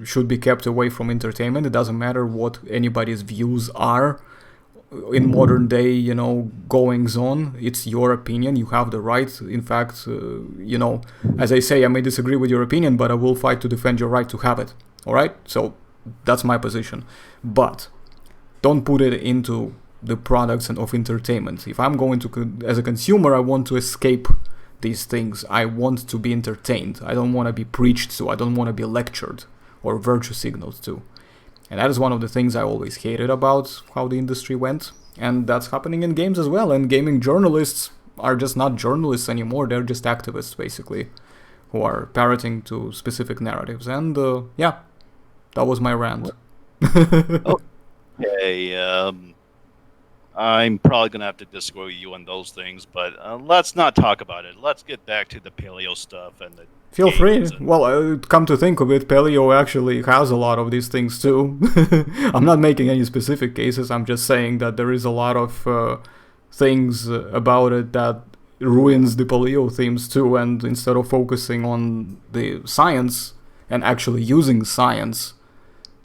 should be kept away from entertainment. It doesn't matter what anybody's views are in modern day, goings on. It's your opinion. You have the right. In fact, as I say, I may disagree with your opinion, but I will fight to defend your right to have it. All right? So that's my position. But don't put it into the products and of entertainment. If I'm going to, as a consumer, I want to escape these things. I want to be entertained. I don't want to be preached to. I don't want to be lectured or virtue signaled to. And that is one of the things I always hated about how the industry went. And that's happening in games as well. And gaming journalists are just not journalists anymore. They're just activists, basically, who are parroting to specific narratives. And yeah, that was my rant. Okay, I'm probably going to have to disagree with you on those things, but let's not talk about it. Let's get back to the paleo stuff and the. Feel free. Well, come to think of it, paleo actually has a lot of these things too. I'm not making any specific cases. I'm just saying that there is a lot of things about it that ruins the paleo themes too. And instead of focusing on the science and actually using science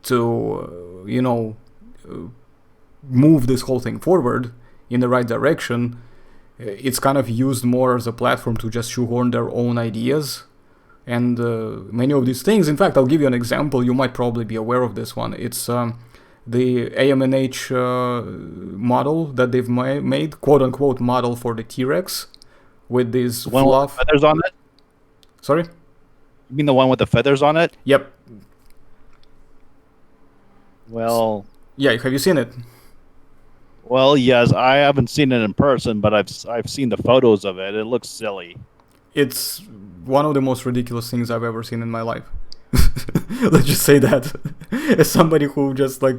to, move this whole thing forward in the right direction, it's kind of used more as a platform to just shoehorn their own ideas. And many of these things, in fact, I'll give you an example. You might probably be aware of this one. It's the AMNH model that they've made, quote-unquote model for the T-Rex, with these fluff. Feathers on it? Sorry? You mean the one with the feathers on it? Yep. Well... Yeah, have you seen it? Well, yes, I haven't seen it in person, but I've seen the photos of it. It looks silly. It's one of the most ridiculous things I've ever seen in my life. Let's just say that. As somebody who just I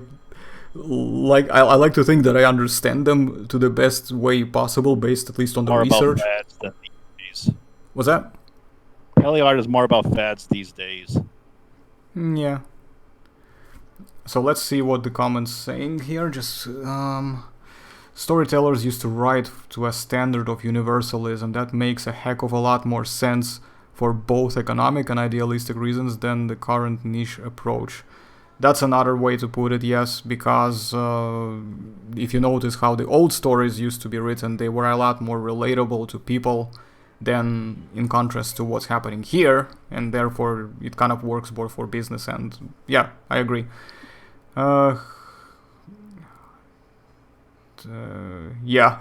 like to think that I understand them to the best way possible, based at least on the More research. about fads than these days. What's that? Paleo art is more about fads these days. Yeah. So let's see what the comments saying here. Just storytellers used to write to a standard of universalism that makes a heck of a lot more sense for both economic and idealistic reasons than the current niche approach. That's another way to put it, yes, because if you notice how the old stories used to be written, they were a lot more relatable to people than in contrast to what's happening here, and therefore it kind of works both for business and, yeah, I agree. Yeah.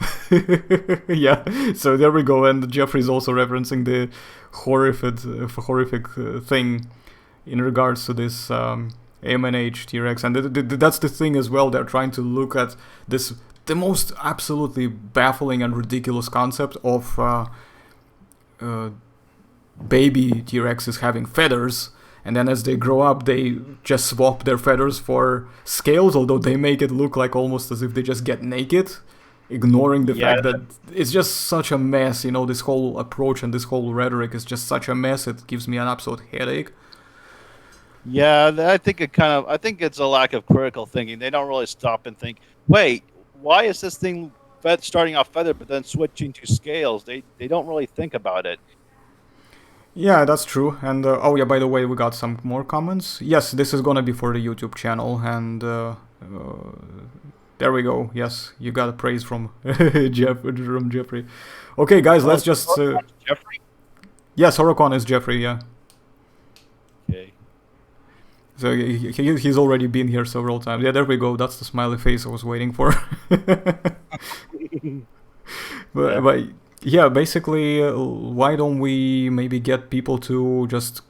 Yeah, so there we go, and Jeffrey's also referencing the horrific thing in regards to this AMNH T-Rex, and that's the thing as well. They're trying to look at this, the most absolutely baffling and ridiculous concept of baby T-Rexes having feathers, and then as they grow up, they just swap their feathers for scales, although they make it look like almost as if they just get naked, ignoring the fact that it's just such a mess. This whole approach and this whole rhetoric is just such a mess. It gives me an absolute headache. Yeah, I think it's a lack of critical thinking. They don't really stop and think, wait, why is this thing starting off feathered but then switching to scales? They don't really think about it. Yeah, that's true. And oh yeah, by the way, we got some more comments. Yes, this is gonna be for the YouTube channel, and there we go. Yes, you got a praise from Jeffrey. Okay, guys, let's just. Jeffrey? Yes, Horicon is Jeffrey. Yeah. Okay. So he's already been here several times. Yeah, there we go. That's the smiley face I was waiting for. But yeah, basically, why don't we maybe get people to just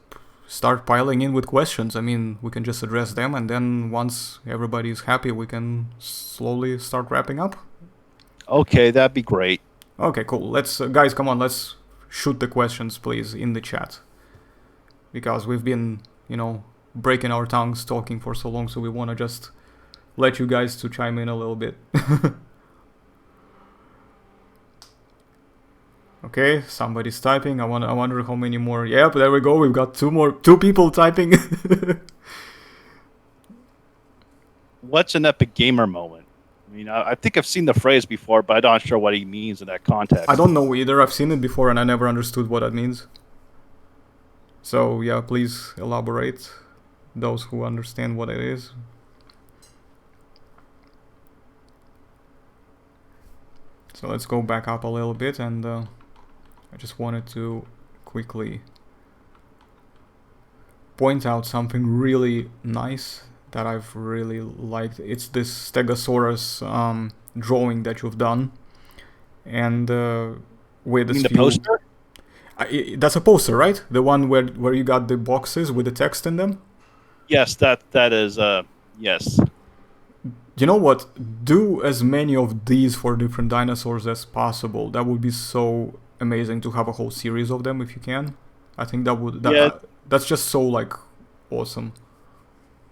start piling in with questions? I mean, we can just address them, and then once everybody's happy, we can slowly start wrapping up. Okay, that'd be great. Okay, cool. Let's guys, come on. Let's shoot the questions, please, in the chat, because we've been, breaking our tongues talking for so long, so we want to just let you guys to chime in a little bit. Okay, somebody's typing. I wonder how many more. Yep, there we go. We've got two people typing. What's an epic gamer moment? I mean, I think I've seen the phrase before, but I'm not sure what he means in that context. I don't know either. I've seen it before and I never understood what that means. So yeah, please elaborate. Those who understand what it is. So let's go back up a little bit, and I just wanted to quickly point out something really nice that I've really liked. It's this Stegosaurus drawing that you've done, and with the poster. That's a poster, right? The one where you got the boxes with the text in them. Yes, that is yes. You know what? Do as many of these for different dinosaurs as possible. That would be so amazing to have a whole series of them if you can. I think that's just so like awesome.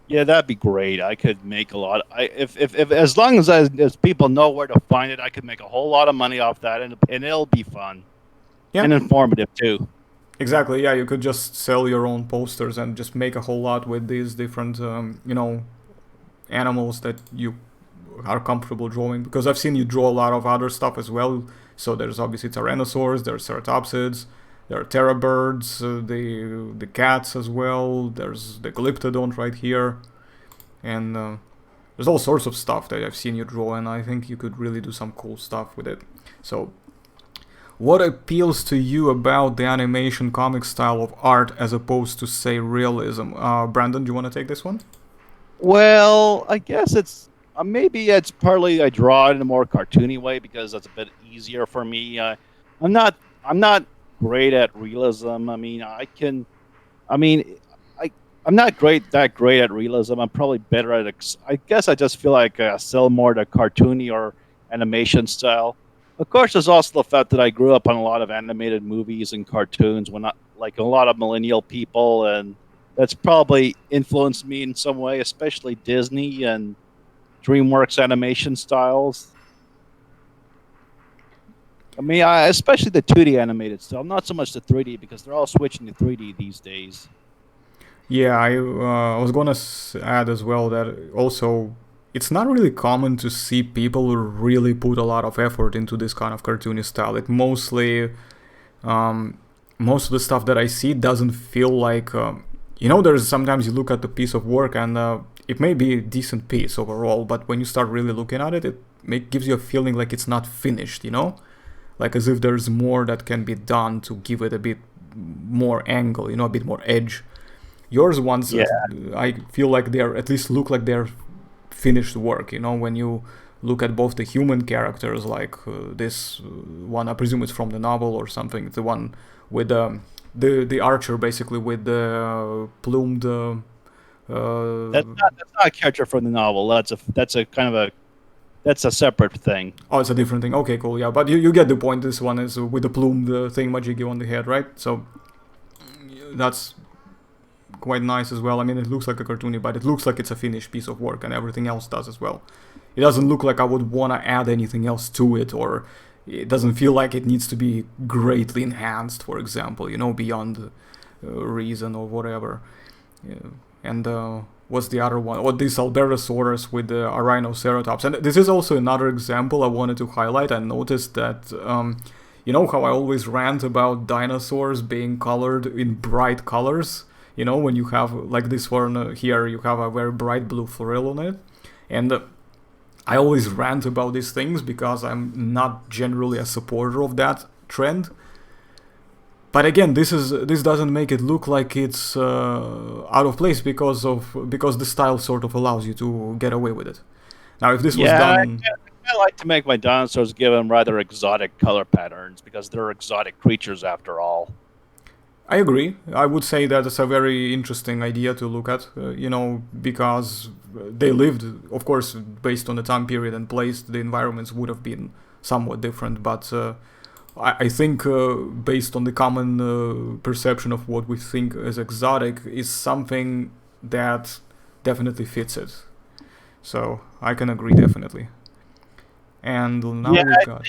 Yeah, that'd be great. I could make a lot. If as long as people know where to find it, I could make a whole lot of money off that, and it'll be fun. Yeah. And informative too. Exactly. Yeah, you could just sell your own posters and just make a whole lot with these different, animals that you are comfortable drawing. Because I've seen you draw a lot of other stuff as well. So there's obviously Tyrannosaurs, there's Ceratopsids, there are Terrabirds, the cats as well. There's the Glyptodont right here, and there's all sorts of stuff that I've seen you draw, and I think you could really do some cool stuff with it. So, what appeals to you about the animation comic style of art as opposed to, say, realism? Brandon, do you want to take this one? Well, I guess it's maybe it's partly I draw it in a more cartoony way because that's a bit easier for me. I'm not great at realism. I'm not that great at realism. I'm probably better at. I guess I just feel like I sell more the cartoony or animation style. Of course, there's also the fact that I grew up on a lot of animated movies and cartoons, when like a lot of millennial people, and that's probably influenced me in some way, especially Disney and DreamWorks animation styles. I mean, especially the 2D animated style, not so much the 3D, because they're all switching to 3D these days. Yeah, I was gonna add as well that also it's not really common to see people really put a lot of effort into this kind of cartoony style. It mostly, most of the stuff that I see doesn't feel like, there's sometimes you look at the piece of work and it may be a decent piece overall, but when you start really looking at it, gives you a feeling like it's not finished, like as if there's more that can be done to give it a bit more angle, a bit more edge. Yours ones, yeah. I feel like at least look like they're finished work, when you look at both the human characters, like this one, I presume it's from the novel or something, the one with the archer basically with the plumed that's not a character from the novel. That's a separate thing. Oh, it's a different thing. Okay, cool. Yeah, but you get the point. This one is with the plumed thing majiggy on the head, right? So that's quite nice as well. I mean, it looks like a cartoony, but it looks like it's a finished piece of work, and everything else does as well. It doesn't look like I would want to add anything else to it, or it doesn't feel like it needs to be greatly enhanced, for example, beyond reason or whatever. Yeah. And what's the other one? This Albertosaurus with the Rhinoceratops. And this is also another example I wanted to highlight. I noticed that, how I always rant about dinosaurs being colored in bright colors? When you have, like this one here, you have a very bright blue frill on it. And I always rant about these things because I'm not generally a supporter of that trend. But again, this doesn't make it look like it's out of place because the style sort of allows you to get away with it. Now, if this was done, I like to make my dinosaurs give them rather exotic color patterns because they're exotic creatures after all. I agree. I would say that it's a very interesting idea to look at, because they lived, of course, based on the time period and place, the environments would have been somewhat different. But I think based on the common perception of what we think as exotic is something that definitely fits it. So I can agree definitely. And now we've got...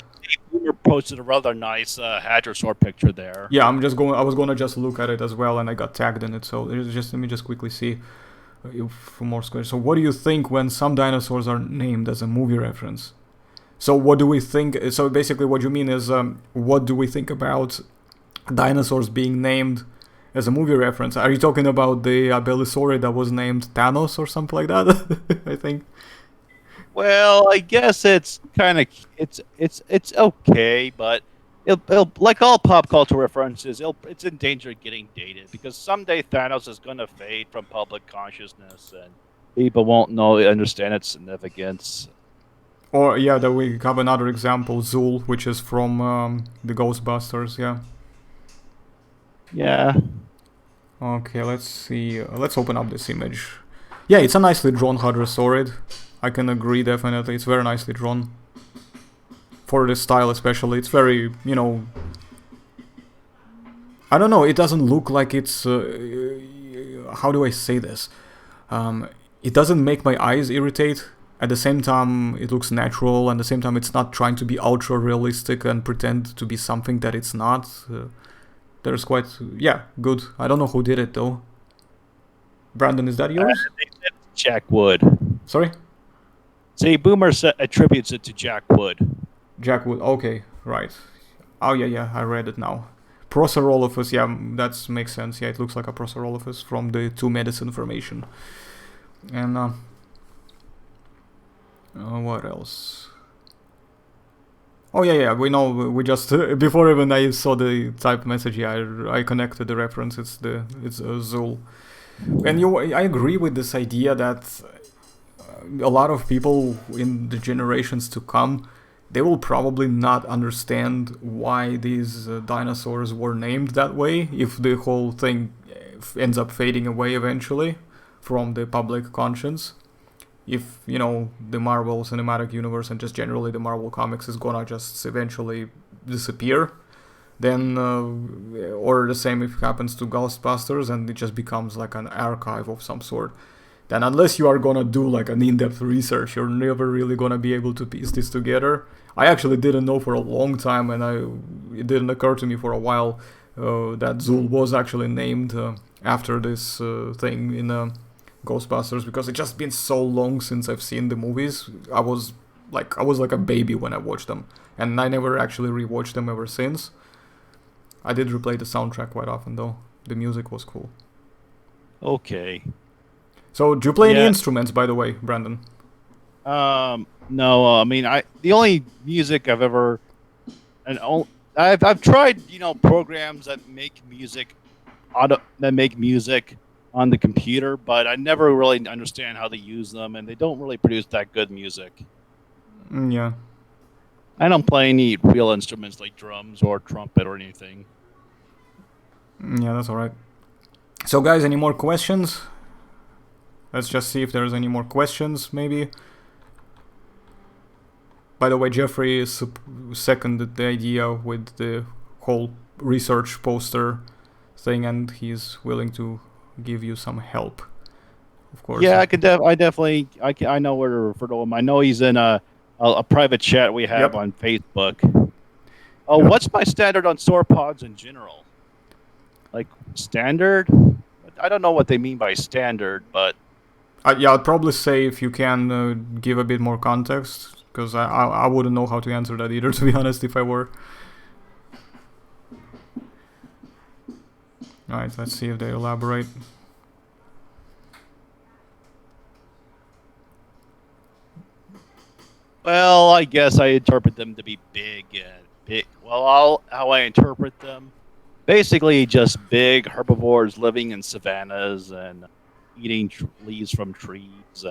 Boomer posted a rather nice hadrosaur picture there. Yeah, I was gonna just look at it as well, and I got tagged in it. So let me just quickly see for more squares. So what do you think when some dinosaurs are named as a movie reference? So what do we think? So basically, what you mean is, what do we think about dinosaurs being named as a movie reference? Are you talking about the Belisaurid that was named Thanos or something like that? I think. Well, I guess it's kind of it's okay, but it'll like all pop culture references, it's in danger of getting dated because someday Thanos is going to fade from public consciousness and people won't understand its significance. Or yeah, that we have another example, Zool, which is from the Ghostbusters. Yeah. Yeah. Okay, let's see. Let's open up this image. Yeah, it's a nicely drawn Hadrosaurid. I can agree, definitely. It's very nicely drawn. For this style especially. It's very, I don't know, it doesn't look like it's... how do I say this? It doesn't make my eyes irritate. At the same time, it looks natural. And at the same time, it's not trying to be ultra realistic and pretend to be something that it's not. There's quite... yeah, good. I don't know who did it, though. Brandon, is that yours? Jack Wood. Sorry? See, Boomer attributes it to Jack Wood. Jack Wood, okay, right. Oh, yeah, I read it now. Procerolophus, yeah, that makes sense. Yeah, it looks like a Procerolophus from the 2 medicine formation. And, what else? Oh, yeah, we know, we just, before even I saw the type message, yeah, I connected the reference, it's Zool. And I agree with this idea that a lot of people in the generations to come, they will probably not understand why these dinosaurs were named that way if the whole thing ends up fading away eventually from the public conscience. If, the Marvel Cinematic Universe and just generally the Marvel Comics is gonna just eventually disappear, then, or the same if it happens to Ghostbusters and it just becomes like an archive of some sort, then unless you are gonna do like an in-depth research, you're never really gonna be able to piece this together. I actually didn't know for a long time, and it didn't occur to me for a while that Zool was actually named after this thing in Ghostbusters, because it's just been so long since I've seen the movies. I was like a baby when I watched them, and I never actually rewatched them ever since. I did replay the soundtrack quite often though. The music was cool. Okay. So, do you play any instruments, by the way, Brandon? No. I mean, the only music I've ever, I've tried, programs that make music, on the computer, but I never really understand how to use them, and they don't really produce that good music. Yeah. I don't play any real instruments like drums or trumpet or anything. Yeah, that's alright. So, guys, any more questions? Let's just see if there's any more questions, maybe. By the way, Jeffrey seconded the idea with the whole research poster thing, and he's willing to give you some help, of course. Yeah, I know where to refer to him. I know he's in a private chat we have on Facebook. Oh, what's my standard on sauropods in general? Like, standard? I don't know what they mean by standard, but... I'd probably say if you can give a bit more context, because I wouldn't know how to answer that either, to be honest, if I were. Alright, let's see if they elaborate. Well, I guess I interpret them to be big. Well, how I interpret them basically just big herbivores living in savannas and eating leaves from trees.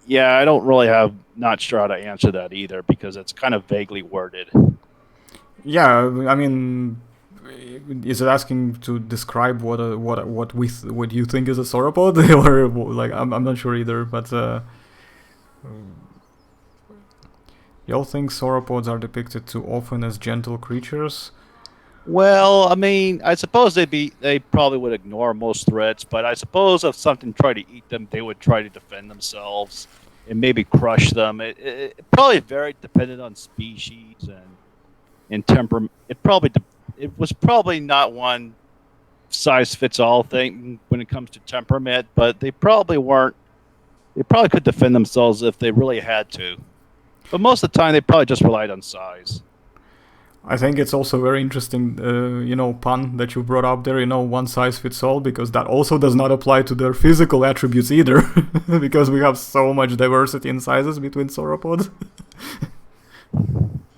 Yeah, I don't really not sure how to answer that either because it's kind of vaguely worded. Yeah, I mean, is it asking to describe what you think is a sauropod, or like I'm not sure either. But y'all think sauropods are depicted too often as gentle creatures? Well, I mean, I suppose they probably would ignore most threats, but I suppose if something tried to eat them, they would try to defend themselves and maybe crush them. It probably very dependent on species and temperament. It was probably not one size fits all thing when it comes to temperament, but they probably weren't. They probably could defend themselves if they really had to, but most of the time they probably just relied on size. I think it's also very interesting, pun that you brought up there, one size fits all, because that also does not apply to their physical attributes either, because we have so much diversity in sizes between sauropods.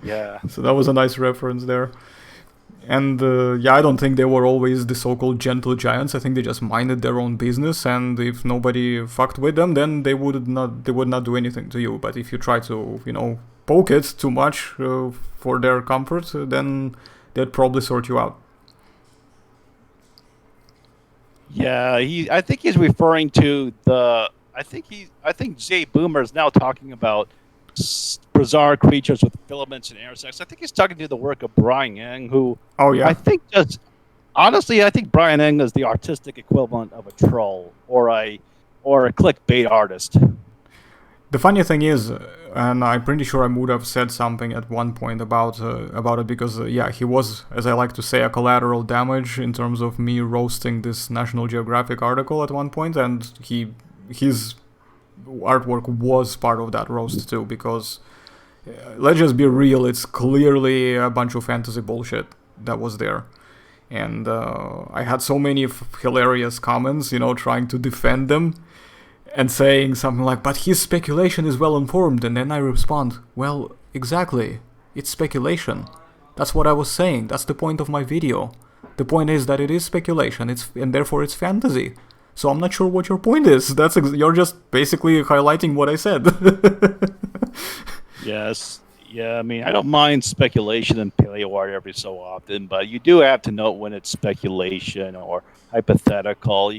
Yeah. So that was a nice reference there. And I don't think they were always the so-called gentle giants. I think they just minded their own business, and if nobody fucked with them, then they would not do anything to you. But if you try to, poke it too much for their comfort, then they'd probably sort you out. Yeah, I think he's referring to I think Jay Boomer is now talking about bizarre creatures with filaments and air sacs. I think he's talking to the work of Brian Eng, who Oh yeah. I think honestly, I think Brian Eng is the artistic equivalent of a troll or a clickbait artist. The funny thing is, and I'm pretty sure I would have said something at one point about it, because he was, as I like to say, a collateral damage in terms of me roasting this National Geographic article at one point, and his artwork was part of that roast too, because let's just be real, it's clearly a bunch of fantasy bullshit that was there. And I had so many hilarious comments, trying to defend them and saying something like, but his speculation is well informed, and then I respond, well, exactly, it's speculation. That's what I was saying, that's the point of my video. The point is that it is speculation, and therefore it's fantasy. So I'm not sure what your point is. You're just basically highlighting what I said. Yes. Yeah, I mean, I don't mind speculation in paleo art every so often, but you do have to note when it's speculation or hypothetical.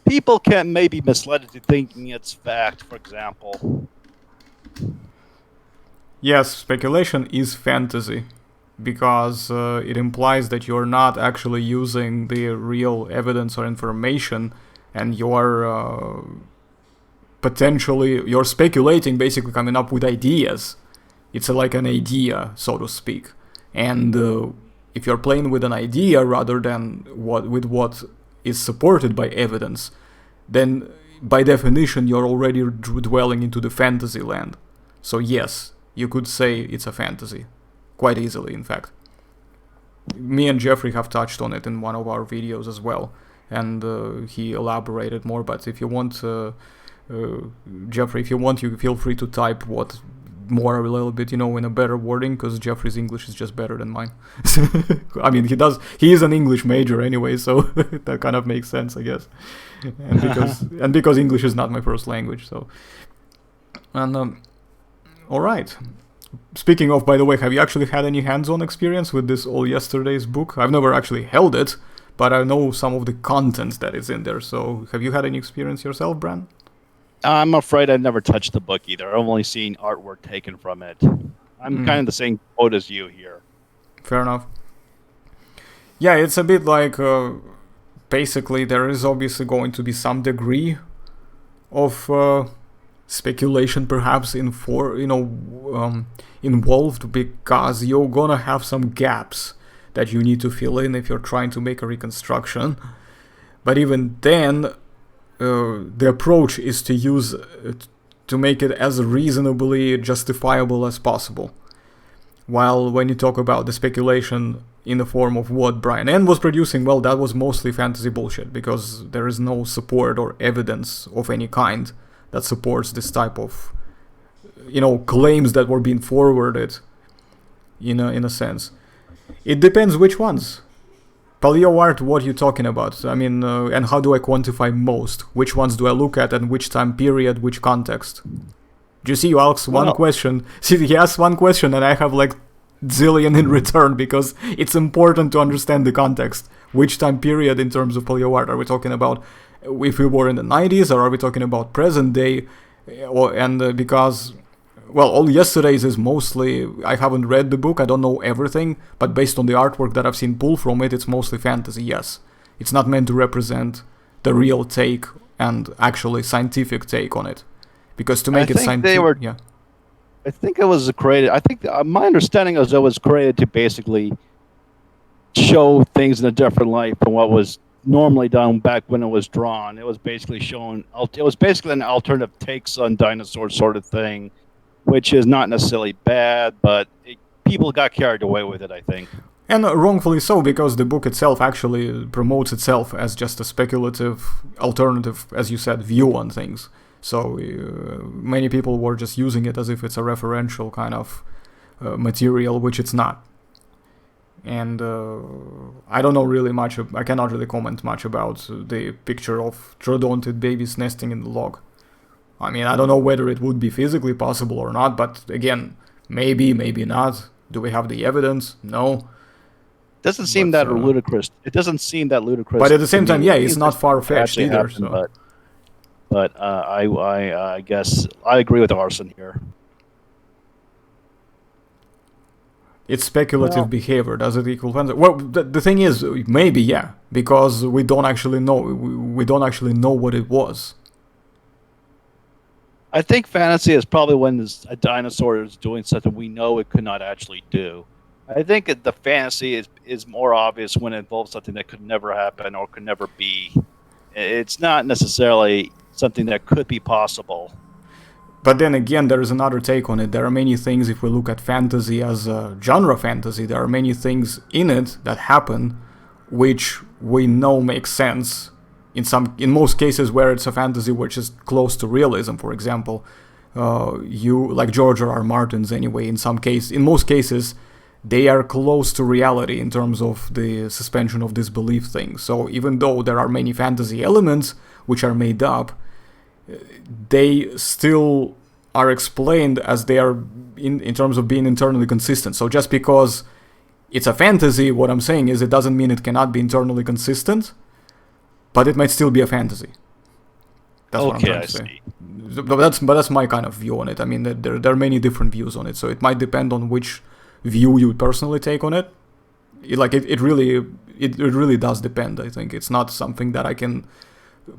People can maybe misled into thinking it's fact, for example. Yes, speculation is fantasy, because it implies that you're not actually using the real evidence or information, and you're you're speculating, basically coming up with ideas. It's like an idea, so to speak. And if you're playing with an idea rather than with what is supported by evidence, then by definition you're already dwelling into the fantasy land. So yes, you could say it's a fantasy. Quite easily, in fact. Me and Jeffrey have touched on it in one of our videos as well, and he elaborated more, but if you want, Jeffrey, if you want, you feel free to type what more a little bit, in a better wording, because Jeffrey's English is just better than mine. I mean, he is an English major anyway, so that kind of makes sense, I guess. And because English is not my first language, so. And all right. Speaking of, by the way, have you actually had any hands-on experience with this All Yesterday's book? I've never actually held it, but I know some of the content that is in there. So have you had any experience yourself, Bran? I'm afraid I've never touched the book either. I've only seen artwork taken from it. I'm kind of the same boat as you here. Fair enough. Yeah, it's a bit like, basically, there is obviously going to be some degree of speculation perhaps involved, because you're gonna have some gaps that you need to fill in if you're trying to make a reconstruction. But even then, the approach is to use to make it as reasonably justifiable as possible. While when you talk about the speculation in the form of what Brian N was producing, well, that was mostly fantasy bullshit, because there is no support or evidence of any kind that supports this type of, claims that were being forwarded. in a sense. It depends which ones. Paleo art, what are you talking about? I mean, and how do I quantify most? Which ones do I look at, and which time period, which context? Do you see, you ask one question. See, he asks one question, and I have like zillion in return, because it's important to understand the context. Which time period in terms of paleo art are we talking about? If we were in the 90s, or are we talking about present day? Because, well, all yesterday's is mostly, I haven't read the book, I don't know everything, but based on the artwork that I've seen pulled from it, it's mostly fantasy, yes. It's not meant to represent the real take and actually scientific take on it. Because to make it scientific, yeah. I think it was created. I think my understanding is it was created to basically show things in a different light from what was normally done back when it was drawn. It was basically shown. It was basically an alternative takes on dinosaurs, sort of thing, which is not necessarily bad, but people got carried away with it, I think. And wrongfully so, because the book itself actually promotes itself as just a speculative, alternative, as you said, view on things. So many people were just using it as if it's a referential kind of material, which it's not. And I don't know really much, I cannot really comment much about the picture of troodontid babies nesting in the log. I mean, I don't know whether it would be physically possible or not, but again, maybe, maybe not. Do we have the evidence? No. Doesn't seem that ludicrous. It doesn't seem that ludicrous. But at the same time, yeah, it's not far-fetched either. But I guess I agree with Arson here. It's speculative behavior. Does it equal fantasy? Well, the thing is, maybe, yeah, because we don't actually know. We don't actually know what it was. I think fantasy is probably when a dinosaur is doing something we know it could not actually do. I think the fantasy is more obvious when it involves something that could never happen or could never be. It's not necessarily something that could be possible. But then again, there is another take on it. There are many things, if we look at fantasy as a genre fantasy, there are many things in it that happen which we know make sense in most cases where it's a fantasy which is close to realism. For example, like George R.R. Martin's anyway, in most cases, they are close to reality in terms of the suspension of disbelief thing. So even though there are many fantasy elements which are made up, they still are explained as they are in terms of being internally consistent. So just because it's a fantasy, what I'm saying is it doesn't mean it cannot be internally consistent, but it might still be a fantasy. That's what I'm trying to say. But that's my kind of view on it. I mean, there are many different views on it, so it might depend on which view you personally take on it. It really does depend. I think it's not something that I can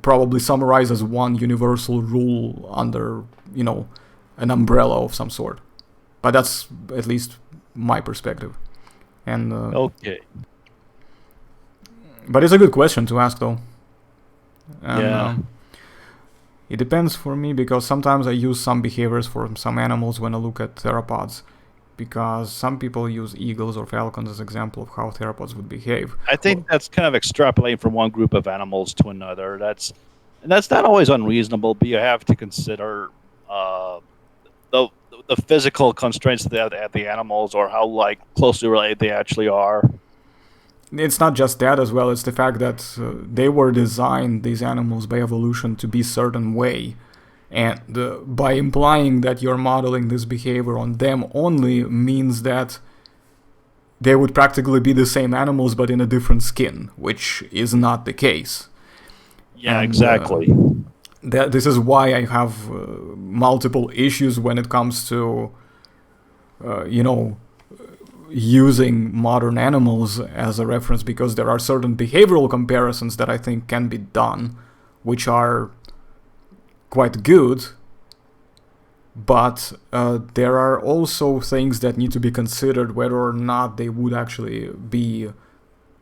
probably summarize as one universal rule under, an umbrella of some sort. But that's at least my perspective. And okay. But it's a good question to ask, though. And, yeah. It depends for me, because sometimes I use some behaviors for some animals when I look at theropods, because some people use eagles or falcons as an example of how theropods would behave. I think that's kind of extrapolating from one group of animals to another. That's not always unreasonable, but you have to consider the physical constraints that the animals, or how closely related they actually are. It's not just that as well. It's the fact that they were designed, these animals, by evolution to be a certain way. And by implying that you're modeling this behavior on them only means that they would practically be the same animals but in a different skin, which is not the case. Yeah, exactly. This is why I have multiple issues when it comes to, using modern animals as a reference, because there are certain behavioral comparisons that I think can be done, which are quite good, but there are also things that need to be considered whether or not they would actually be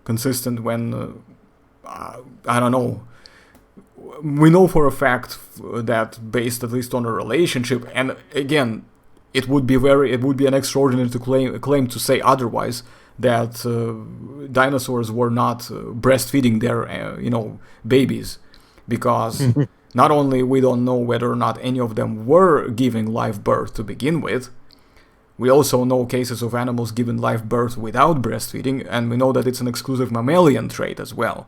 consistent when, I don't know, we know for a fact that based at least on a relationship, and again, it would be an extraordinary claim to say otherwise, that dinosaurs were not breastfeeding their babies, because not only we don't know whether or not any of them were giving live birth to begin with, We also know cases of animals given live birth without breastfeeding, and we know that it's an exclusive mammalian trait as well.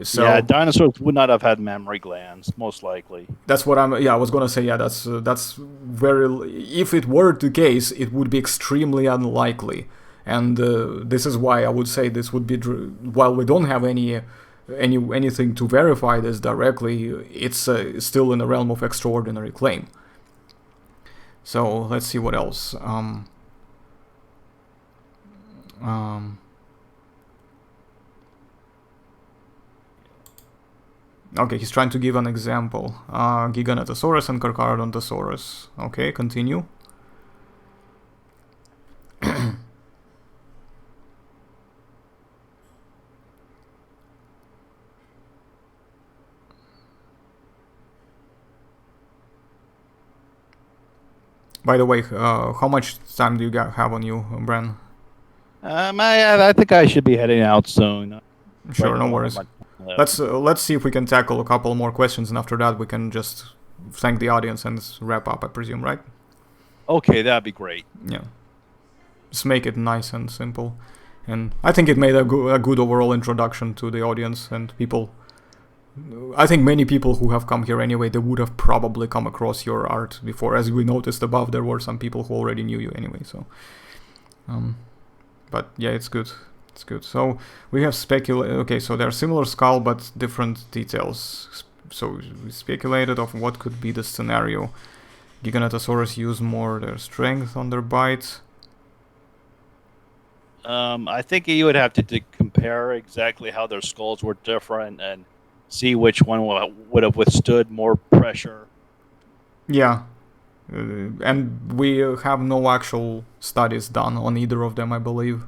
So yeah, dinosaurs would not have had mammary glands, most likely. that's what I was gonna say. Yeah, that's very. If it were the case, it would be extremely unlikely, and this is why I would say this would be. While we don't have anything to verify this directly, it's still in the realm of extraordinary claim. So let's see what else. Okay, he's trying to give an example. Giganotosaurus and Carcharodontosaurus. Okay, continue. By the way, how much time do you have on you, Bren? I think I should be heading out soon. Sure, Right no now, worries. my- Let's see if we can tackle a couple more questions, and after that we can just thank the audience and wrap up, I presume, right? Okay, that'd be great. Yeah. Just make it nice and simple. And I think it made a good overall introduction to the audience and people. I think many people who have come here anyway, they would have probably come across your art before. As we noticed above, there were some people who already knew you anyway, so... but yeah, it's good. It's good. So we have okay, so they're similar skull but different details. So we speculated of what could be the scenario. Giganotosaurus use more their strength on their bite. I think you would have to compare exactly how their skulls were different and see which one would have withstood more pressure. Yeah. And we have no actual studies done on either of them, I believe.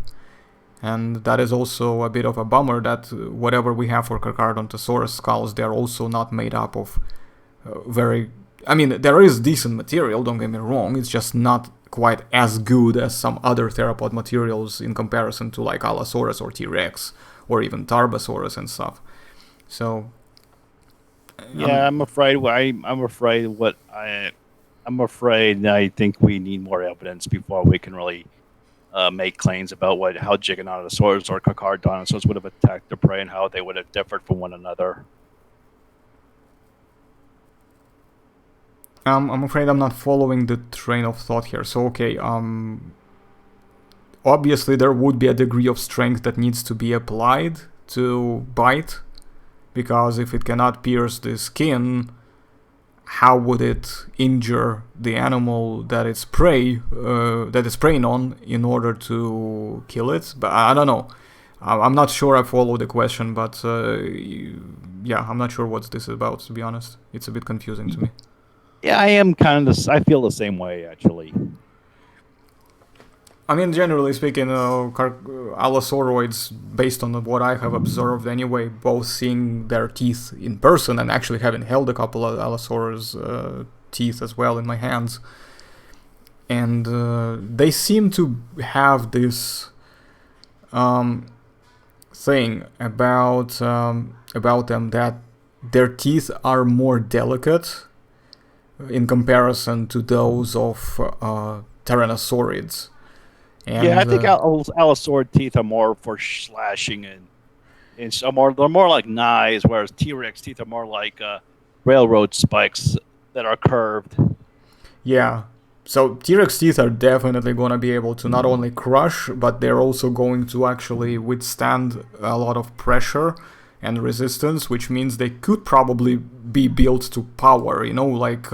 And that is also a bit of a bummer that whatever we have for Carcharodontosaurus skulls, they're also not made up of very... I mean, there is decent material, don't get me wrong, it's just not quite as good as some other theropod materials in comparison to like Allosaurus or T-Rex or even Tarbosaurus and stuff. So... Yeah, I'm afraid I think we need more evidence before we can really make claims about how Giganotosaurus or Carcharodontosaurus would have attacked their prey and how they would have differed from one another. I'm afraid I'm not following the train of thought here. So, okay, obviously there would be a degree of strength that needs to be applied to bite, because if it cannot pierce the skin, how would it injure the animal that it's preying on in order to kill it? But I don't know. I'm not sure I follow the question, but yeah, I'm not sure what this is about, to be honest. It's a bit confusing to me. Yeah, I feel the same way, actually. I mean, generally speaking, Allosauroids, based on what I have observed anyway, both seeing their teeth in person and actually having held a couple of Allosaurus teeth as well in my hands, and they seem to have this thing about them that their teeth are more delicate in comparison to those of Tyrannosaurids. And, yeah, I think Allosaur teeth are more for slashing and they're more like knives, whereas T-Rex teeth are more like railroad spikes that are curved. Yeah, so T-Rex teeth are definitely going to be able to not only crush, but they're also going to actually withstand a lot of pressure and resistance, which means they could probably be built to power, like...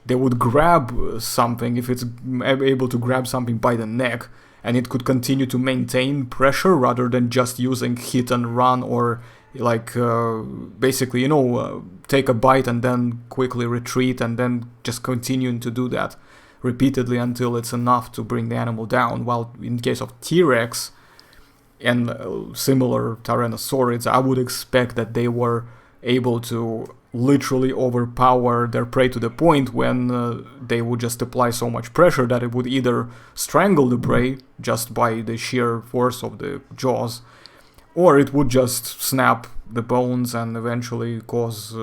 they would grab something, if it's able to grab something by the neck, and it could continue to maintain pressure rather than just using hit and run or like basically, take a bite and then quickly retreat and then just continuing to do that repeatedly until it's enough to bring the animal down. While in case of T-Rex and similar Tyrannosaurids, I would expect that they were able to literally overpower their prey to the point when they would just apply so much pressure that it would either strangle the prey just by the sheer force of the jaws, or it would just snap the bones and eventually cause,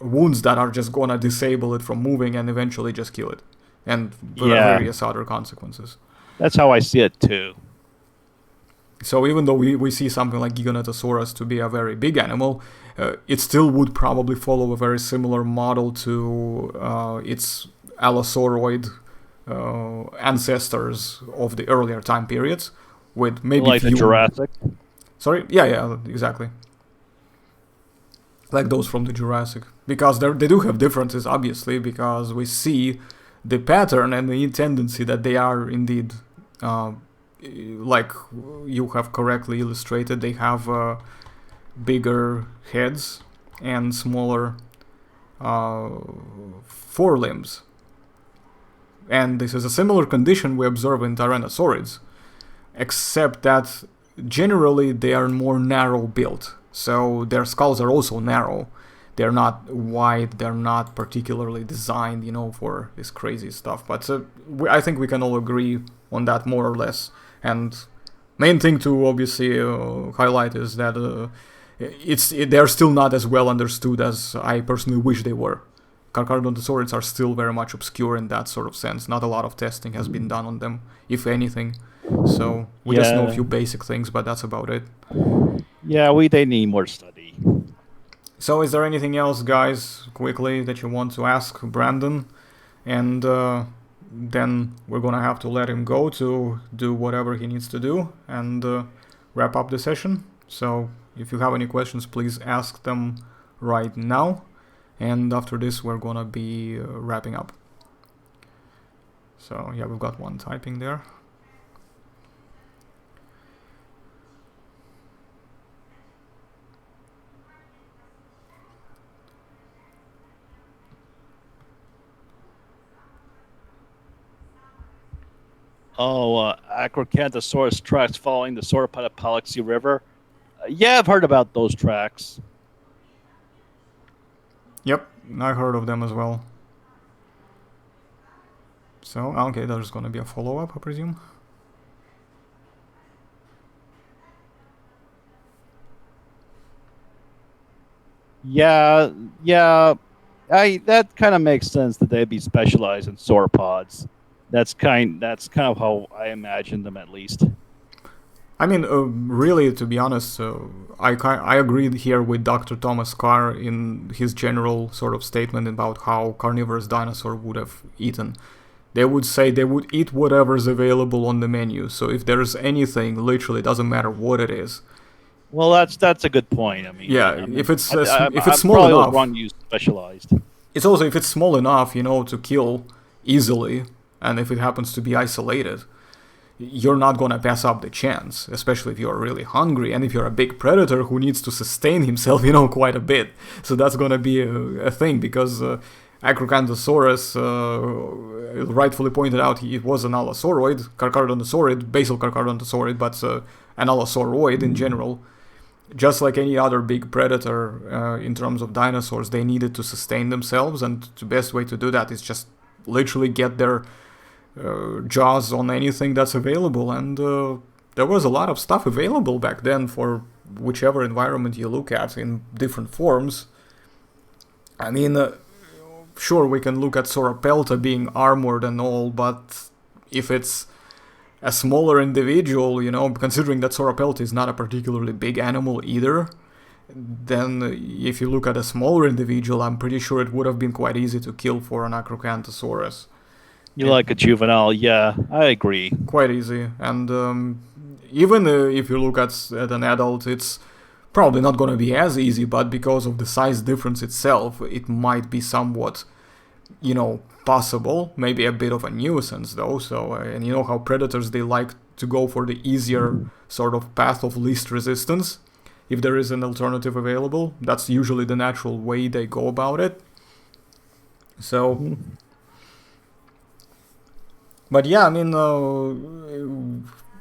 wounds that are just gonna disable it from moving and eventually just kill it. and Yeah. various other consequences. That's how I see it too. So even though we see something like Giganotosaurus to be a very big animal, it still would probably follow a very similar model to its Allosauroid ancestors of the earlier time periods, with maybe Like the Jurassic. Sorry, yeah, exactly. Like those from the Jurassic, because they do have differences, obviously, because we see the pattern and the tendency that they are indeed, like you have correctly illustrated, they have bigger heads and smaller forelimbs. And this is a similar condition we observe in Tyrannosaurids, except that generally they are more narrow built. So their skulls are also narrow. They're not wide, they're not particularly designed, for this crazy stuff. But I think we can all agree on that more or less. And main thing to obviously highlight is that they're still not as well understood as I personally wish they were. Carcharodontosaurids are still very much obscure in that sort of sense. Not a lot of testing has been done on them, if anything. So we just know a few basic things, but that's about it. Yeah, they need more study. So is there anything else, guys, quickly, that you want to ask Brandon? And then we're gonna have to let him go to do whatever he needs to do and wrap up the session. So if you have any questions, please ask them right now. And after this, we're gonna be wrapping up. So yeah, we've got one typing there. Acrocanthosaurus tracks following the Sauropodopalaxy River. Yeah, I've heard about those tracks. Yep, I heard of them as well. So, okay, there's gonna be a follow-up, I presume. Yeah. That kind of makes sense that they'd be specialized in sauropods. That's kind of how I imagine them, at least. I mean, really, to be honest, I agreed here with Dr. Thomas Carr in his general sort of statement about how carnivorous dinosaur would have eaten. They would say they would eat whatever's available on the menu. So if there's anything, literally, it doesn't matter what it is. Well, that's a good point. I mean, yeah, if it's small probably enough, wrong use specialized. It's also if it's small enough, to kill easily, and if it happens to be isolated, you're not gonna pass up the chance, especially if you're really hungry and if you're a big predator who needs to sustain himself, quite a bit. So that's gonna be a thing, because Acrocanthosaurus, rightfully pointed out, it was an allosauroid, carcharodontosaurid, basal carcharodontosaurid, but an allosauroid in general. Just like any other big predator in terms of dinosaurs, they needed to sustain themselves, and the best way to do that is just literally get their jaws on anything that's available. And there was a lot of stuff available back then for whichever environment you look at in different forms. I mean, sure, we can look at Sauropelta being armored and all, but if it's a smaller individual, considering that Sauropelta is not a particularly big animal either, then if you look at a smaller individual, I'm pretty sure it would have been quite easy to kill for an Acrocanthosaurus. Like a juvenile, yeah, I agree. Quite easy. And even if you look at an adult, it's probably not going to be as easy, but because of the size difference itself, it might be somewhat, possible. Maybe a bit of a nuisance, though. So, and you know how predators, they like to go for the easier sort of path of least resistance. If there is an alternative available, that's usually the natural way they go about it. So, but yeah, I mean,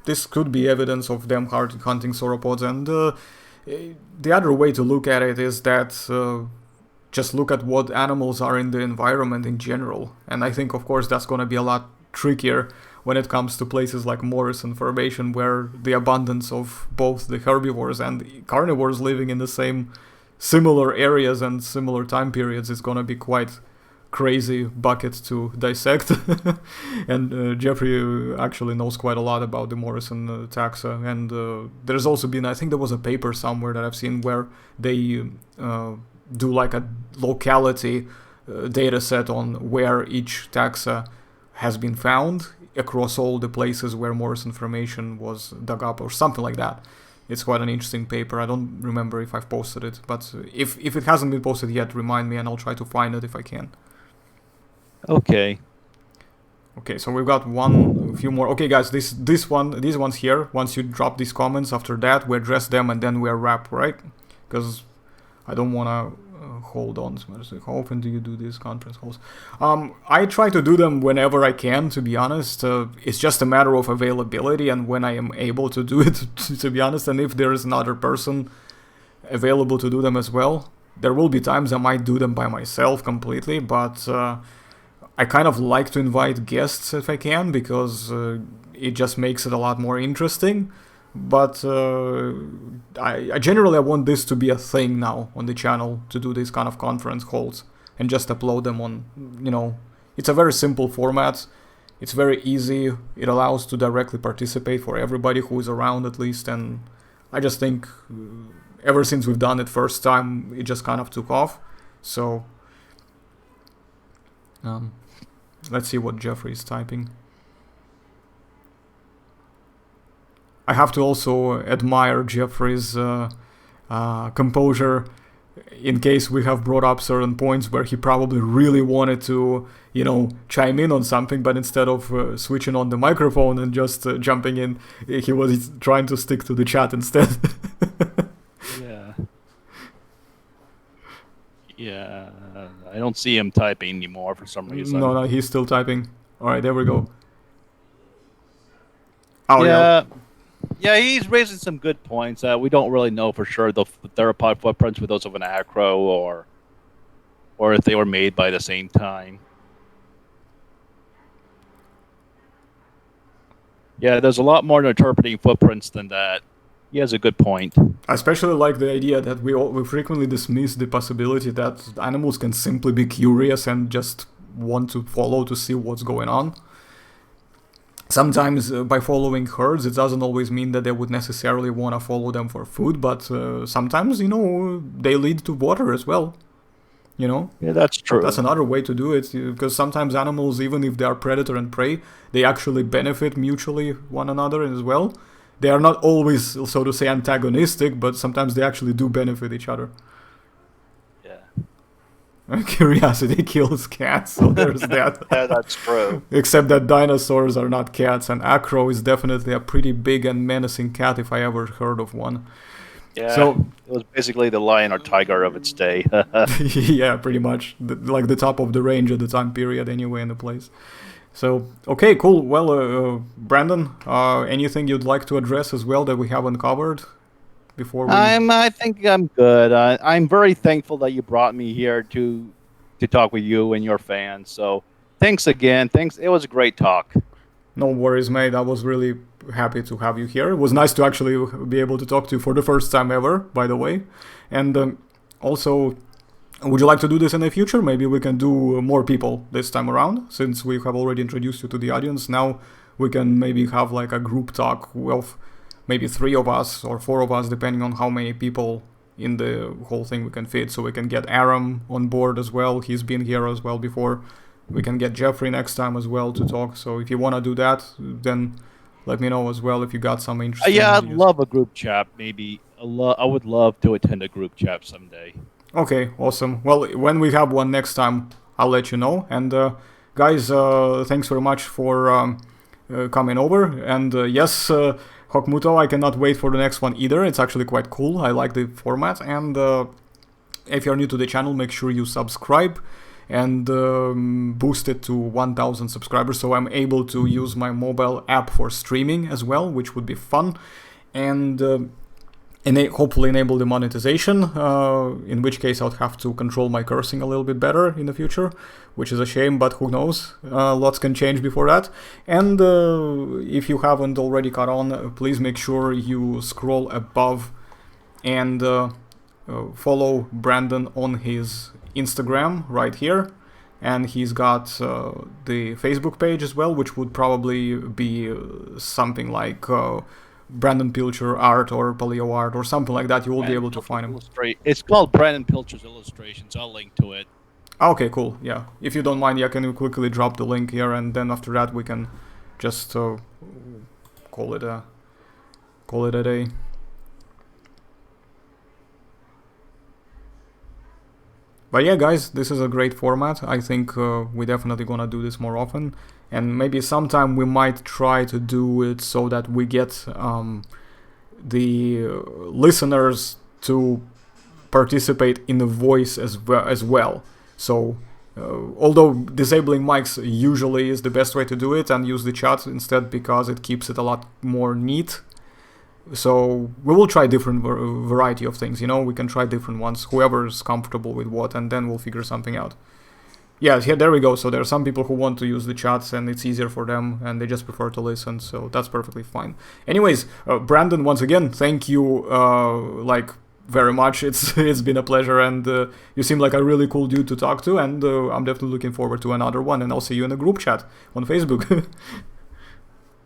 this could be evidence of them hunting sauropods. And the other way to look at it is that just look at what animals are in the environment in general. And I think, of course, that's going to be a lot trickier when it comes to places like Morrison Formation, where the abundance of both the herbivores and the carnivores living in the same similar areas and similar time periods is going to be quite crazy bucket to dissect. And Jeffrey actually knows quite a lot about the Morrison taxa. And there's also been, I think there was a paper somewhere that I've seen where they do like a locality data set on where each taxa has been found across all the places where Morrison formation was dug up or something like that. It's quite an interesting paper. I don't remember if I've posted it, but if it hasn't been posted yet, remind me and I'll try to find it if I can. Okay. Okay, so we've got a few more. Okay, guys, these ones here. Once you drop these comments, after that we address them and then we wrap, right? Because I don't wanna hold on. How often do you do these conference calls? I try to do them whenever I can, to be honest. It's just a matter of availability and when I am able to do it, to be honest. And if there is another person available to do them as well, there will be times I might do them by myself completely, but I kind of like to invite guests if I can, because it just makes it a lot more interesting. But I generally want this to be a thing now on the channel, to do these kind of conference calls and just upload them on, it's a very simple format. It's very easy. It allows to directly participate for everybody who is around at least. And I just think ever since we've done it first time, it just kind of took off. So let's see what Jeffrey is typing. I have to also admire Jeffrey's composure in case we have brought up certain points where he probably really wanted to, chime in on something, but instead of switching on the microphone and just jumping in, he was trying to stick to the chat instead. Yeah, I don't see him typing anymore for some reason. No, he's still typing. All right, there we go. Oh, Yeah, he's raising some good points. We don't really know for sure the theropod footprints were those of an acro or if they were made by the same time. Yeah, there's a lot more to interpreting footprints than that. He has a good point. I especially like the idea that we frequently dismiss the possibility that animals can simply be curious and just want to follow to see what's going on. Sometimes by following herds, it doesn't always mean that they would necessarily want to follow them for food, but sometimes, they lead to water as well. Yeah, that's true. That's another way to do it, because sometimes animals, even if they are predator and prey, they actually benefit mutually one another as well. They are not always, so to say, antagonistic, but sometimes they actually do benefit each other. Curiosity kills cats, so there's that. Yeah, that's true. Except that dinosaurs are not cats, and Acro is definitely a pretty big and menacing cat if I ever heard of one. Yeah, so, it was basically the lion or tiger of its day. Yeah, pretty much. Like the top of the range at the time period anyway in the place. So, okay, cool. Well, Brandon, anything you'd like to address as well that we haven't covered? Before we... I think I'm good. I'm very thankful that you brought me here to talk with you and your fans. So thanks again. Thanks. It was a great talk. No worries, mate. I was really happy to have you here. It was nice to actually be able to talk to you for the first time ever, by the way. And also, would you like to do this in the future? Maybe we can do more people this time around, since we have already introduced you to the audience. Now we can maybe have like a group talk of maybe 3 of us or 4 of us, depending on how many people in the whole thing we can fit. So we can get Aram on board as well. He's been here as well before. We can get Jeffrey next time as well to talk. So if you want to do that, then let me know as well if you got some interesting Yeah, I'd ideas. love a group chat. Maybe I would love to attend a group chat someday. Okay, awesome. Well, when we have one next time, I'll let you know. And guys, thanks very much for coming over. And yes, Hokmuto, I cannot wait for the next one either. It's actually quite cool. I like the format. And if you're new to the channel, make sure you subscribe and boost it to 1,000 subscribers so I'm able to use my mobile app for streaming as well, which would be fun. And hopefully enable the monetization, in which case I'll have to control my cursing a little bit better in the future, which is a shame, but who knows, lots can change before that. And if you haven't already caught on, please make sure you scroll above and follow Brandon on his Instagram right here. and he's got the Facebook page as well, which would probably be something like Brandon Pilcher Art or Paleo Art or something like that. You will be able to find him. It's called Brandon Pilcher's Illustrations. I'll link to it. Okay, cool. Yeah, if you don't mind, yeah, can you quickly drop the link here, and then after that we can just call it a day. But yeah, guys, this is a great format. I think we're definitely gonna do this more often, and maybe sometime we might try to do it so that we get the listeners to participate in the voice as well. So, although disabling mics usually is the best way to do it, and use the chat instead because it keeps it a lot more neat. So we will try different variety of things, we can try different ones, whoever is comfortable with what, and then we'll figure something out. Yeah, there we go. So there are some people who want to use the chats and it's easier for them and they just prefer to listen, so that's perfectly fine. Anyways, Brandon, once again, thank you very much. It's been a pleasure, and you seem like a really cool dude to talk to, and I'm definitely looking forward to another one, and I'll see you in a group chat on Facebook.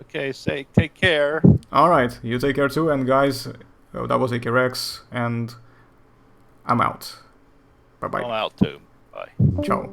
Okay, take care. Alright, you take care too, and guys, that was AKRX, and I'm out. Bye-bye. I'm out too. Bye. Ciao.